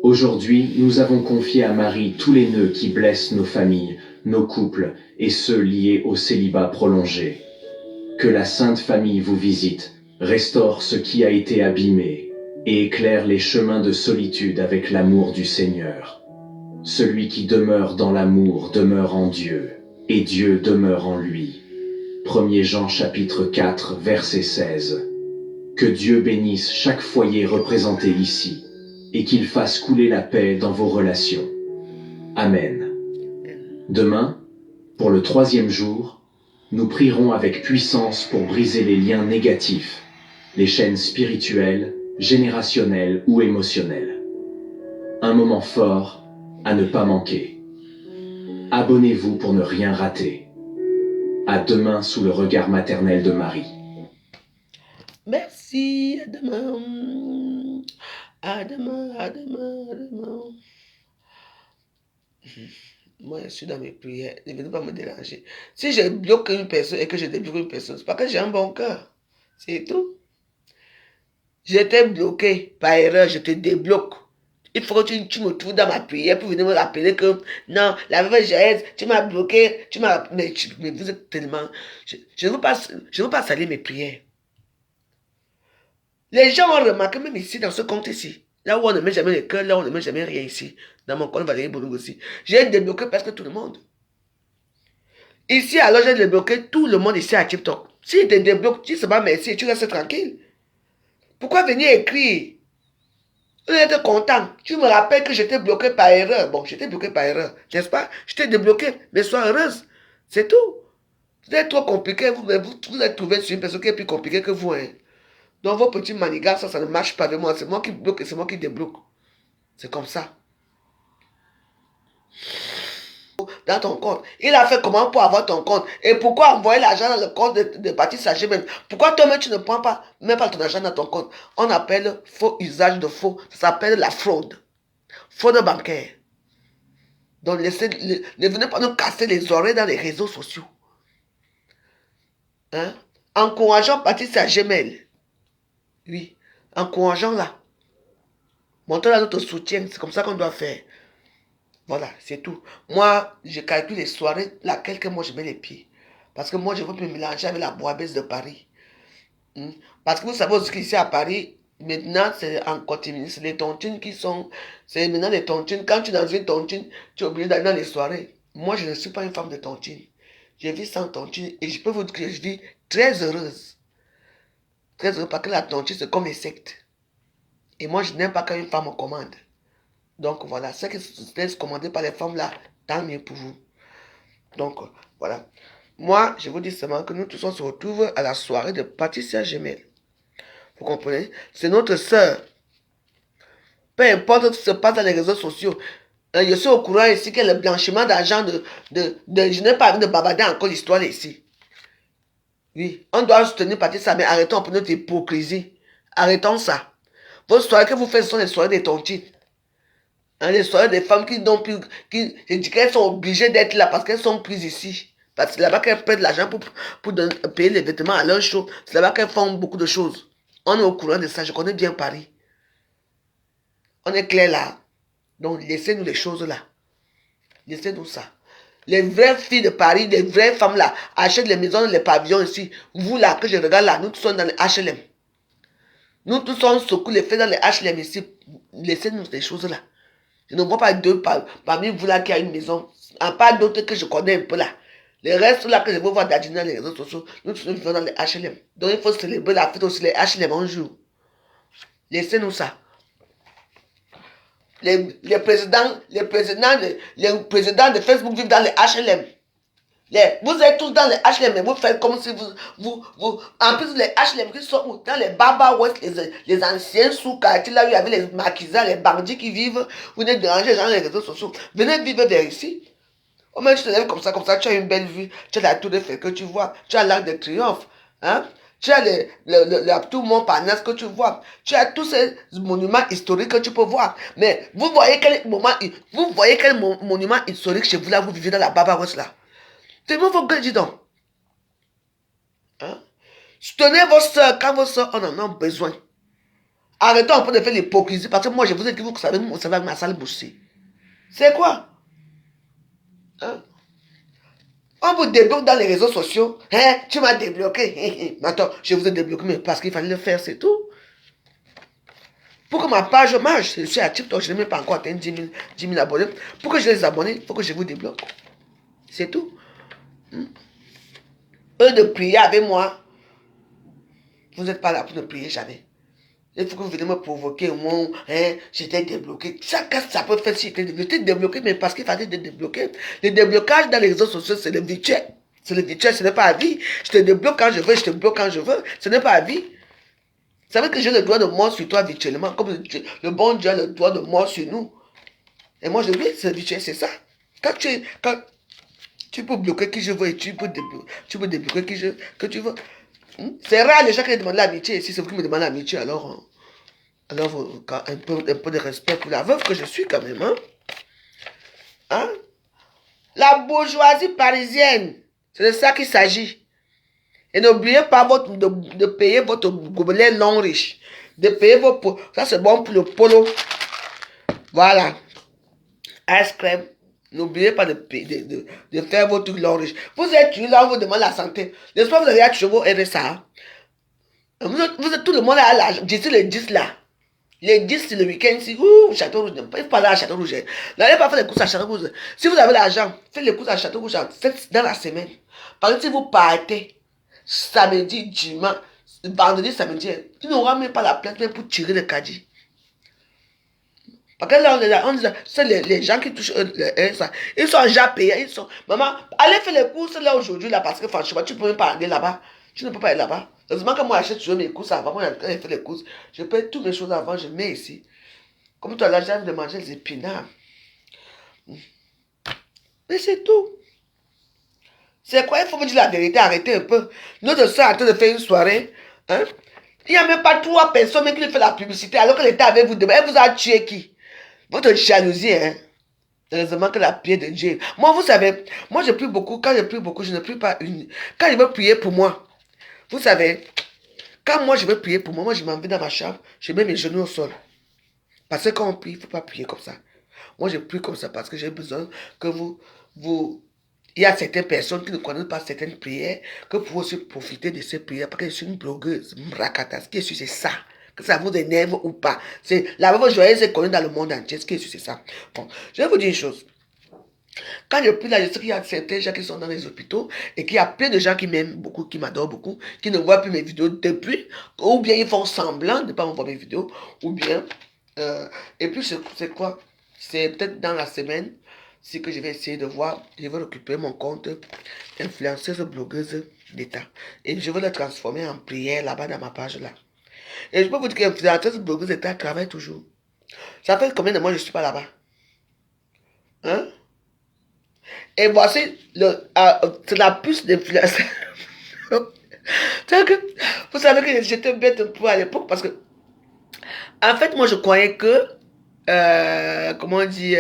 Aujourd'hui, nous avons confié à Marie tous les nœuds qui blessent nos familles, nos couples et ceux liés au célibat prolongé. Que la Sainte Famille vous visite, restaure ce qui a été abîmé et éclaire les chemins de solitude avec l'amour du Seigneur. Celui qui demeure dans l'amour demeure en Dieu, et Dieu demeure en lui. 1 Jean chapitre 4, verset 16. Que Dieu bénisse chaque foyer représenté ici, et qu'il fasse couler la paix dans vos relations. Amen. Demain, pour le 3e jour, nous prierons avec puissance pour briser les liens négatifs, les chaînes spirituelles, générationnelles ou émotionnelles. Un moment fort à ne pas manquer. Abonnez-vous pour ne rien rater. À demain sous le regard maternel de Marie. Merci, à demain. À demain, à demain, à demain. Moi, je suis dans mes prières. Ne venez pas me déranger. Si je bloque une personne et que je débloque une personne, c'est parce que j'ai un bon cœur. C'est tout. J'étais bloqué par erreur, je te débloque. Il faut que tu me trouves dans ma prière pour venir me rappeler que non, la veuve Jaëz, tu m'as bloqué, mais vous êtes tellement. Je ne veux pas salir mes prières. Les gens ont remarqué, même ici, dans ce compte ici, là où on ne met jamais le cœur, là où on ne met jamais rien ici, dans mon compte Valérie Boulou aussi, j'ai débloqué presque tout le monde. Ici, alors j'ai débloqué tout le monde ici à TikTok. Si tu débloques, tu ne sais pas merci, tu restes tranquille. Pourquoi venir écrire? Vous êtes content. Tu me rappelles que j'étais bloqué par erreur. Bon, j'étais bloqué par erreur, n'est-ce pas? Je t'ai débloqué, mais sois heureuse. C'est tout. Vous êtes trop compliqué. Vous êtes trouvé sur une personne qui est plus compliquée que vous. Hein. Donc, vos petits manigas, ça ne marche pas avec moi. C'est moi qui bloque et c'est moi qui débloque. C'est comme ça. Dans ton compte. Il a fait comment pour avoir ton compte? Et pourquoi envoyer l'argent dans le compte de Patrice Sagem? Pourquoi toi-même tu ne prends pas même pas ton argent dans ton compte? On appelle faux usage de faux. Ça s'appelle la fraude. Fraude bancaire. Donc ne venez pas nous casser les oreilles dans les réseaux sociaux. Hein? Encourageons Patrice Sagem. Oui. Encourageons là. Montrons là notre soutien. C'est comme ça qu'on doit faire. Voilà, c'est tout. Moi, je calcule les soirées, laquelle que moi je mets les pieds. Parce que moi, je veux me mélanger avec la boibaisse de Paris. Parce que vous savez aussi qu'ici à Paris, maintenant, c'est en continu. C'est les tontines qui sont... C'est maintenant les tontines. Quand tu es dans une tontine, tu es obligé d'aller dans les soirées. Moi, je ne suis pas une femme de tontine. Je vis sans tontine et je peux vous dire que je vis très heureuse. Très heureuse parce que la tontine, c'est comme les sectes. Et moi, je n'aime pas quand une femme me commande. Donc voilà, ce qui se laisse commander par les femmes là, tant mieux pour vous. Donc voilà. Moi, je vous dis seulement que nous tous on se retrouve à la soirée de Patricia Gemel. Vous comprenez? C'est notre sœur. Peu importe ce qui se passe dans les réseaux sociaux. Je suis au courant ici que le blanchiment d'argent je n'ai pas envie de bavarder encore l'histoire ici. Oui, on doit soutenir Patricia, mais arrêtons un peu notre hypocrisie. Arrêtons ça. Vos soirées que vous faites sont les soirées des tontines. Hein, les soirées des femmes qui n'ont plus, je dis qu'elles sont obligées d'être là parce qu'elles sont prises ici. Parce que c'est là-bas qu'elles prennent de l'argent pour payer les vêtements à leur show. C'est là-bas qu'elles font beaucoup de choses. On est au courant de ça. Je connais bien Paris. On est clair là. Donc laissez-nous les choses là. Laissez-nous ça. Les vraies filles de Paris, les vraies femmes là, achètent les maisons, les pavillons ici. Vous là, que je regarde là, nous tous sommes dans les HLM. Nous tous sommes secoués les faits dans les HLM ici. Laissez-nous les choses là. Je ne vois pas deux parmi vous là qui a une maison. En pas d'autres que je connais un peu là. Les restes là que je veux voir d'adjunir dans les réseaux sociaux, nous tous vivons dans les HLM. Donc il faut célébrer la fête aussi, les HLM un jour. Laissez-nous ça. Les présidents de Facebook vivent dans les HLM. Vous êtes tous dans les HLM, mais vous faites comme si vous en plus les HLM qui sont dans les Baba West, les anciens sous-quartiers, là où il y avait les maquisards, les bandits qui vivent, vous venez déranger les gens dans les réseaux sociaux. Venez vivre vers ici. Au moins tu te lèves comme ça, tu as une belle vue, tu as la tour de Eiffel que tu vois, tu as l'Arc de Triomphe, hein? Tu as la tour Montparnasse que tu vois, tu as tous ces monuments historiques que tu peux voir. Mais vous voyez quel monument historique chez vous là, vous vivez dans la Baba West là. C'est moi vos gueules, dis donc. Hein? Soutenez vos soeurs quand vos soeurs en ont besoin. Arrêtons un peu de faire l'hypocrisie parce que moi je vous ai dit, vous savez ma salle bouchée. C'est quoi? Hein? On vous débloque dans les réseaux sociaux. Hein? Tu m'as débloqué. Attends, je vous ai débloqué, mais parce qu'il fallait le faire, c'est tout. Pour que ma page marche, je suis à TikTok, je n'ai même pas encore atteint 10 000 abonnés. Pour que je les abonne, il faut que je vous débloque. C'est tout. Eux de prier avec moi. Vous n'êtes pas là pour ne prier jamais. Il faut que vous venez me provoquer au moment j'étais débloqué. Ça peut faire si j'étais débloqué, mais parce qu'il fallait te débloquer. Le déblocage dans les réseaux sociaux, c'est le virtuel. C'est le virtuel, ce n'est pas à vie. Je te débloque quand je veux, je te bloque quand je veux. Ce n'est pas à vie. Ça veut dire que j'ai le droit de mort sur toi virtuellement, comme le bon Dieu a le droit de mort sur nous. Et moi, je dis, c'est virtuel, c'est ça. Quand tu peux bloquer qui je veux et tu peux débloquer que tu veux. C'est rare les gens qui demandent l'amitié ici, c'est vous qui me demandez l'amitié, alors un peu de respect pour la veuve que je suis quand même. Hein? La bourgeoisie parisienne, c'est de ça qu'il s'agit. Et n'oubliez pas de payer votre gobelet long riche. De payer vos... Ça, c'est bon pour le polo. Voilà. Ice cream. N'oubliez pas de faire votre truc long riche. Vous êtes là, on vous demande la santé. N'est-ce pas, vous avez acheté vos RSA. Tout le monde a l'argent. D'ici les 10 là. Les 10, c'est le week-end ici. Ouh, Château Rouge. Il faut pas aller à Château Rouge. N'allez pas faire les courses à Château Rouge. Si vous avez l'argent, faites les courses à Château Rouge dans la semaine. Par exemple, si vous partez samedi, dimanche, vendredi, samedi, tu n'auras même pas la place même pour tirer le caddie. Parce que là, c'est les gens qui touchent ça. Ils sont déjà payés. Ils sont, maman, allez faire les courses là aujourd'hui, là, parce que franchement, tu ne peux même pas aller là-bas. Tu ne peux pas aller là-bas. Heureusement que moi, j'achète toujours mes courses avant. Moi, quand je fais les courses, je paye toutes mes choses avant, je mets ici. Comme toi, là, j'aime de manger les épinards. Mais c'est tout. C'est quoi? Il faut me dire la vérité, arrêtez un peu. Notre soeur est en train de faire une soirée. Hein? Il n'y a même pas 3 personnes qui lui font la publicité alors que l'État avec vous demain. Elle vous a tué qui? Votre jalousie, hein? Heureusement que la prière de Dieu. Moi, vous savez, moi je prie beaucoup. Quand je prie beaucoup, je ne prie pas une. Quand je veux prier pour moi, vous savez, quand moi je veux prier pour moi, moi je m'en vais dans ma chambre, je mets mes genoux au sol. Parce que quand on prie, il ne faut pas prier comme ça. Moi je prie comme ça parce que j'ai besoin que il y a certaines personnes qui ne connaissent pas certaines prières, que pour aussi profiter de ces prières, parce que je suis une blogueuse, mrakata, ce qui est sûr, c'est ça. Que ça vous énerve ou pas. C'est la veuve joyeuse est connue dans le monde entier, ce qui est sûr, c'est ça. Bon, je vais vous dire une chose. Quand je prie là, je sais qu'il y a certains gens qui sont dans les hôpitaux et qu'il y a plein de gens qui m'aiment beaucoup, qui m'adorent beaucoup, qui ne voient plus mes vidéos depuis, ou bien ils font semblant de ne pas me voir mes vidéos, ou bien... et puis c'est quoi? C'est peut-être dans la semaine, c'est que je vais essayer de voir, je vais récupérer mon compte influenceuse blogueuse d'État. Et je vais le transformer en prière là-bas dans ma page là. Et je peux vous dire qu'influenceuse blogueuse d'État travaille toujours. Ça fait combien de mois je ne suis pas là-bas? Hein? Et voici c'est la puce d'influence. Vous savez que j'étais bête un peu à l'époque parce que, en fait, moi je croyais que, comment on dit,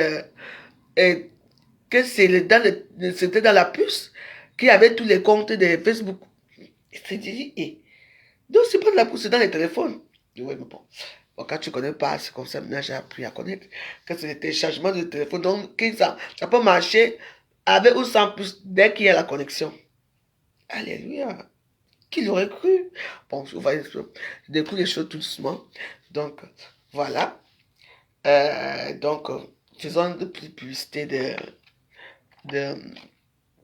que c'était dans la puce qu'il y avait tous les comptes de Facebook. Et c'est dit, donc c'est pas de la puce, c'est dans les téléphones. Je dis, ouais, mais bon. Bon, quand tu connais pas, c'est comme ça, maintenant j'ai appris à connaître que c'est le téléchargement de téléphone. Donc, ça peut marcher avec ou sans puce dès qu'il y a la connexion. Alléluia. Qui l'aurait cru? Bon, vous voyez, je découvre les choses tout doucement. Donc, voilà. Donc, faisons de plus de publicité de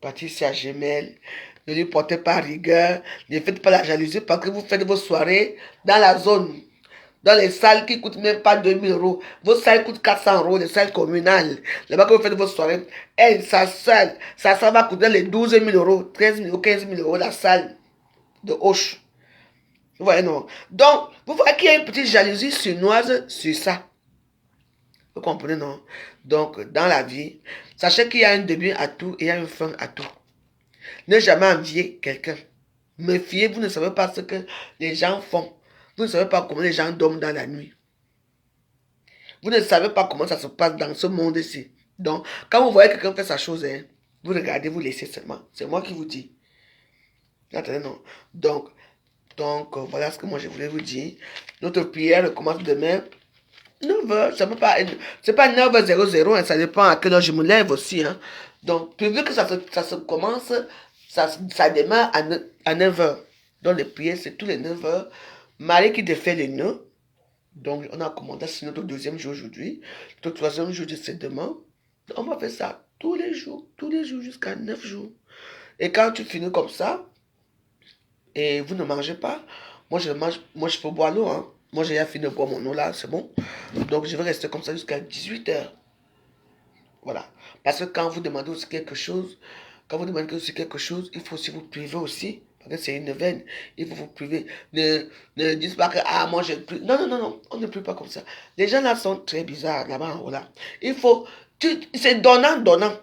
Patricia Gemel. Ne lui portez pas rigueur. Ne faites pas la jalousie parce que vous faites vos soirées dans la zone. Dans les salles qui ne coûtent même pas 2000 euros. Vos salles coûtent 400 euros, les salles communales. Là-bas que vous faites vos soirées. Sa salle va coûter les 12 000 euros, 13 000 euros, 15 000 euros la salle de Hoche. Vous voyez, non? Donc, vous voyez qu'il y a une petite jalousie chinoise sur ça. Vous comprenez, non? Donc, dans la vie, sachez qu'il y a un début à tout et il y a une fin à tout. Ne jamais envier quelqu'un. Méfiez, vous ne savez pas ce que les gens font. Vous ne savez pas comment les gens dorment dans la nuit. Vous ne savez pas comment ça se passe dans ce monde-ci. Donc, quand vous voyez quelqu'un faire sa chose, hein, vous regardez, vous laissez seulement. C'est moi qui vous dis. Attendez, non. Donc, voilà ce que moi je voulais vous dire. Notre prière commence demain. 9h, ça peut pas, c'est pas 9h00, hein, ça dépend à quelle heure je me lève aussi. Hein. Donc, vu que ça se commence, ça démarre à 9h. Donc, les prières, c'est tous les 9h. Marie qui défait les nœuds. Donc, on a commandé, c'est notre deuxième jour aujourd'hui. Notre troisième jour, c'est demain. On va faire ça tous les jours jusqu'à 9 jours. Et quand tu finis comme ça, et vous ne mangez pas, moi je peux boire l'eau. Hein. Moi j'ai fini de boire mon eau là, c'est bon. Donc je vais rester comme ça jusqu'à 18h. Voilà. Parce que quand vous demandez aussi quelque chose, il faut aussi vous priver aussi. Parce que c'est une veine. Il faut vous priver. Ne dites pas que, ah, moi je prie. Non, non, non, non. On ne prie pas comme ça. Les gens là sont très bizarres là-bas en haut là. Il faut. C'est donnant, donnant.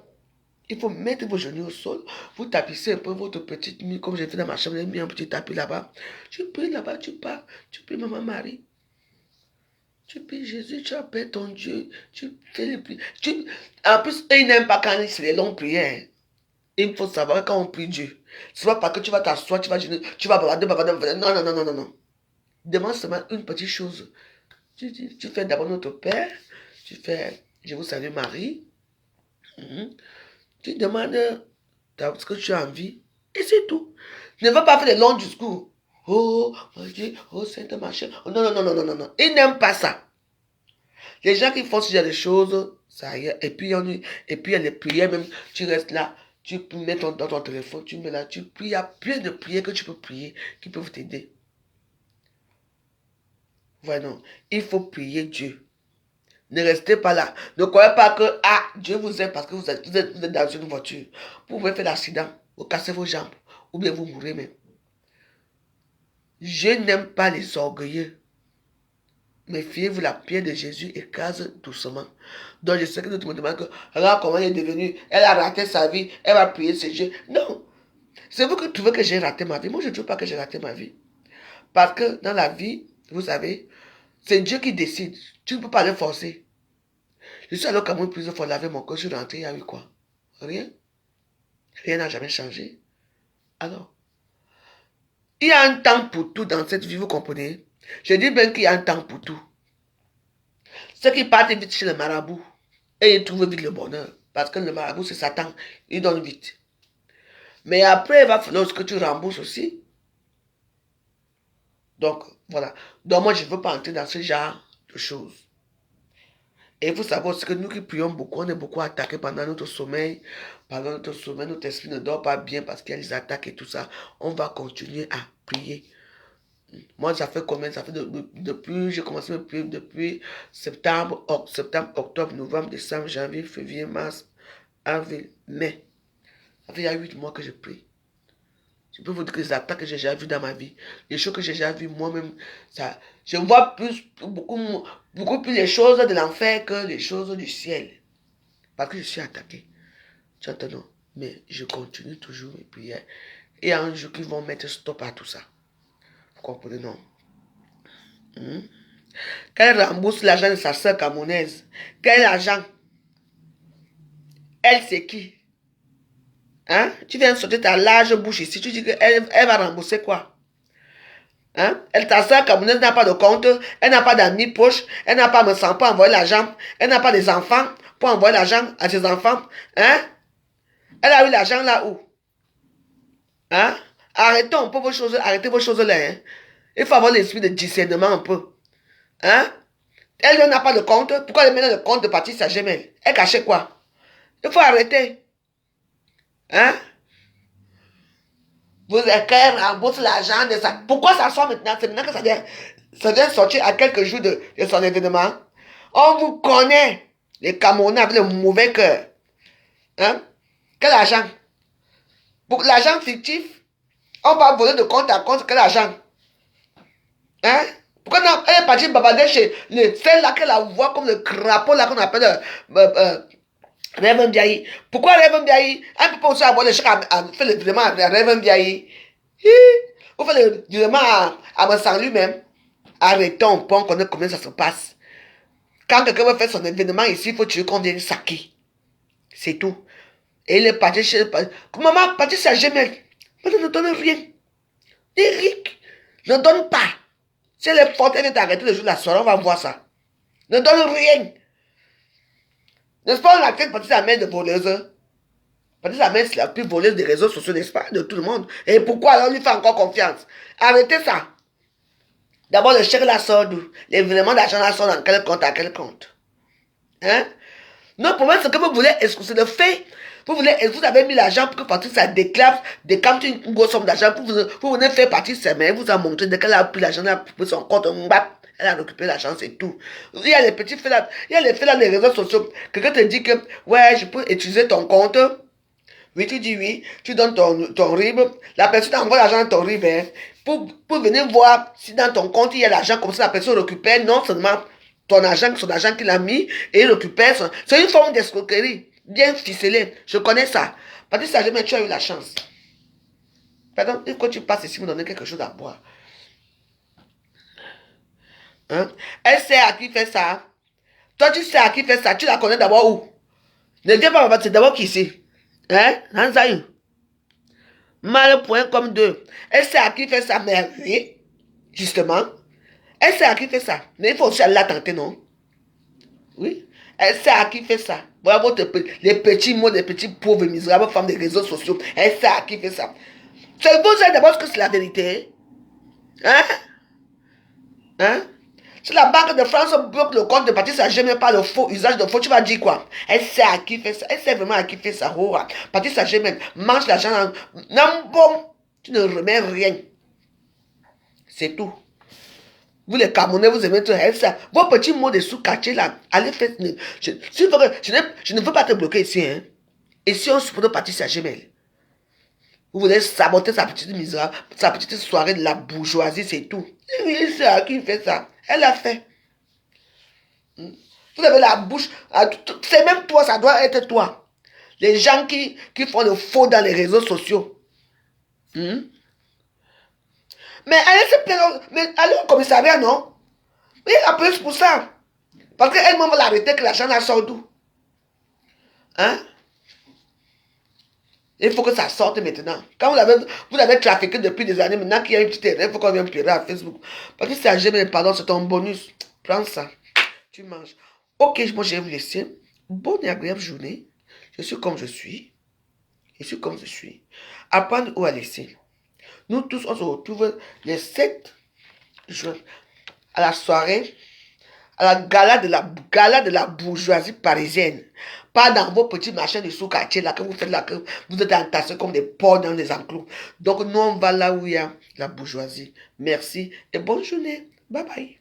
Il faut mettre vos genoux au sol. Vous tapissez un peu votre petite nuit, comme j'ai fait dans ma chambre. J'ai mis un petit tapis là-bas. Tu pries là-bas, tu pars. Tu pries Maman Marie. Tu pries Jésus, tu appelles ton Dieu, tu fais les prières. En plus, ils n'aiment pas quand c'est les longues prières. Il faut savoir quand on prie Dieu. Ce n'est pas parce que tu vas t'asseoir, tu vas jeûner, tu vas bavarder, bavarder, bavarder. Non, non, non, non, non, non. Demande seulement une petite chose. Tu fais d'abord notre Père, tu fais Je vous salue Marie. Tu demandes ce que tu as envie et c'est tout. Ne va pas faire des longs discours. Oh, mon Dieu, oh, Sainte machin. Oh, non, non, non, non, non, non, non. Ils n'aiment pas ça. Les gens qui font ce genre de choses, ça y est. Et puis, il y a les prières même. Tu restes là, tu mets dans ton téléphone, tu mets là, tu pries. Il y a plein de prières que tu peux prier qui peuvent t'aider. Voilà, non. Il faut prier Dieu. Ne restez pas là. Ne croyez pas que Dieu vous aime parce que vous êtes dans une voiture. Vous pouvez faire l'accident, vous cassez vos jambes, ou bien vous mourrez même. Je n'aime pas les orgueilleux. Méfiez-vous, la pierre de Jésus écrase doucement. Donc je sais que tu me demandes que, regarde comment elle est devenue, elle a raté sa vie, elle va prier ses Dieu. Non, c'est vous qui trouvez que j'ai raté ma vie. Moi, je ne trouve pas que j'ai raté ma vie. Parce que dans la vie, vous savez, c'est Dieu qui décide. Tu ne peux pas le forcer. Je suis allé au Cameroun plusieurs fois laver mon corps, je suis rentré, il y a eu quoi? Rien. Rien n'a jamais changé. Alors, il y a un temps pour tout dans cette vie, vous comprenez? Je dis bien qu'il y a un temps pour tout. Ceux qui partent vite chez le marabout, et ils trouvent vite le bonheur. Parce que le marabout, c'est Satan. Il donne vite. Mais après, il va falloir que tu rembourses aussi. Donc, voilà. Donc, moi, je ne veux pas entrer dans ce genre de choses. Et il faut savoir aussi que nous qui prions beaucoup, on est beaucoup attaqués pendant notre sommeil. Pendant notre sommeil, notre esprit ne dort pas bien parce qu'il y a les attaques et tout ça. On va continuer à prier. Moi, ça fait combien? Ça fait depuis, j'ai commencé à me prier depuis septembre, octobre, novembre, décembre, janvier, février, mars, avril, mai. Ça fait il y a 8 mois que je prie. Je peux vous dire que les attaques que j'ai déjà vues dans ma vie, les choses que j'ai déjà vues moi-même, ça, je vois beaucoup plus les choses de l'enfer que les choses du ciel. Parce que je suis attaqué. Tu entends? Mais je continue toujours mes prières. Et il y a un jour qu'ils vont mettre stop à tout ça. Vous comprenez, non? Qu'elle rembourse l'argent de sa soeur camerounaise. Quel argent? Elle, c'est qui? Hein? Tu viens de sortir ta large bouche ici. Tu dis qu'elle va rembourser quoi? Hein? Ta soeur camerounaise n'a pas de compte. Elle n'a pas d'amis proches. Elle n'a pas de sang pour envoyer l'argent. Elle n'a pas des enfants pour envoyer l'argent à ses enfants. Hein? Elle a eu l'argent là où? Hein? Arrêtez vos choses là. Hein? Il faut avoir l'esprit de discernement un peu. Hein? Elle n'a pas de compte. Pourquoi elle met dans le compte de Patricia Gemel? Elle cachait quoi? Il faut arrêter. Hein? Vous qu'elle rembourse l'argent de ça. Pourquoi ça sort maintenant? C'est maintenant que ça vient sortir à quelques jours de son événement. On vous connaît, les Camerounais avec le mauvais cœur. Hein? Quel argent? Pour l'argent fictif, on va voler de compte à compte. Quel argent? Hein? Pourquoi non? Elle est partie bavarder chez celle-là qu'elle la voit comme le crapaud là qu'on appelle Reverend Biaï. Pourquoi Reverend Biaï? Elle ne peut pas aussi avoir le chèque à faire le virement à Reverend Biaï. Vous faites le virement à Massan lui-même. Arrêtons, on peut connaître combien ça se passe. Quand quelqu'un veut faire son événement ici, il faut tuer qu'on vienne saquer. C'est tout. Et il est parti chez... Maman, parti chez Gemel. Mais ne donne rien. Eric, ne donne pas. Si elle est forte, elle vient t'arrêter le jour de la soirée, on va voir ça. Ne donne rien. N'est-ce pas, on a peut-être partie sa mère de voleuse. Parce que sa mère, c'est la plus voleuse des réseaux sociaux, n'est-ce pas, de tout le monde. Et pourquoi alors on lui fait encore confiance? Arrêtez ça. D'abord, le chèque là sort d'où? Les virements d'argent là sortent dans quel compte, à quel compte? Hein? Non, pour moi, ce que vous voulez, c'est le fait. Vous avez mis l'argent pour que Patricia déclare une grosse somme d'argent pour vous venez faire partie de ses mains. Elle vous a montré dès qu'elle a pris l'argent, elle a pris son compte, elle a récupéré l'argent, c'est tout. Il y a les petits faits là, il y a les faits là des réseaux sociaux. Quelqu'un te dit que, ouais, je peux utiliser ton compte. Oui, tu dis oui, tu donnes ton RIB. La personne envoie l'argent dans ton RIB hein, pour venir voir si dans ton compte il y a l'argent, comme ça la personne récupère non seulement ton argent, son argent qu'il a mis, et il récupère. C'est une forme d'escroquerie, bien ficelée. Je connais ça. Parce que ça, jamais tu as eu la chance. Pardon, il faut que tu passes ici, me donner quelque chose à boire. Hein? Elle sait à qui fait ça. Toi, tu sais à qui fait ça. Tu la connais d'abord où? Ne viens pas, c'est d'abord qui ici. Hein? Hansaï. Mal point comme deux. Elle sait à qui fait ça, mais oui, justement. Elle sait à qui fait ça. Mais il faut aussi la tenter, non? Oui. Elle sait à qui fait ça. Voilà les petits mots, les petits pauvres misérables femmes des réseaux sociaux. Elle sait à qui fait ça. C'est vous savez d'abord ce que c'est la vérité. Hein? Hein? Si la Banque de France bloque le compte de Patricia Gemel par le faux usage de faux, tu vas dire quoi? Elle sait à qui fait ça. Elle sait vraiment à qui fait ça. Oh, Patricia Gemel mange l'argent. Non, bon, tu ne remets rien. C'est tout. Vous les Camerounais, vous aimez tout. Elle sait. Vos petits mots de sous-quartier là, allez faire. Je ne veux pas te bloquer ici. Hein. Et si on supporte Patricia Gemel, vous voulez saboter sa petite misère, sa petite soirée de la bourgeoisie, c'est tout. Oui, c'est à qui fait ça. Elle a fait. Vous avez la bouche. C'est même toi, ça doit être toi. Les gens qui font le faux dans les réseaux sociaux. Mais allez se plaindre. Mais allez au commissariat, non? Mais la police pour ça. Parce qu'elle-même va l'arrêter que l'argent la sort d'où? Hein? Il faut que ça sorte maintenant. Quand vous avez trafiqué depuis des années, maintenant qu'il y a une petite erreur, il faut qu'on vienne pleurer à Facebook. Parce que si ça jamais pardon, c'est ton bonus. Prends ça. Tu manges. Ok, moi je vais vous laisser. Bonne et agréable journée. Je suis comme je suis. Je suis comme je suis. Apprendre ou à laisser. Nous tous, on se retrouve le 7 juin à la soirée, à la gala de la bourgeoisie parisienne. Pas dans vos petits machins de sous-quartier là que vous faites là, que vous êtes entassés comme des porcs dans les enclos. Donc nous, on va là où il y a la bourgeoisie. Merci et bonne journée. Bye bye.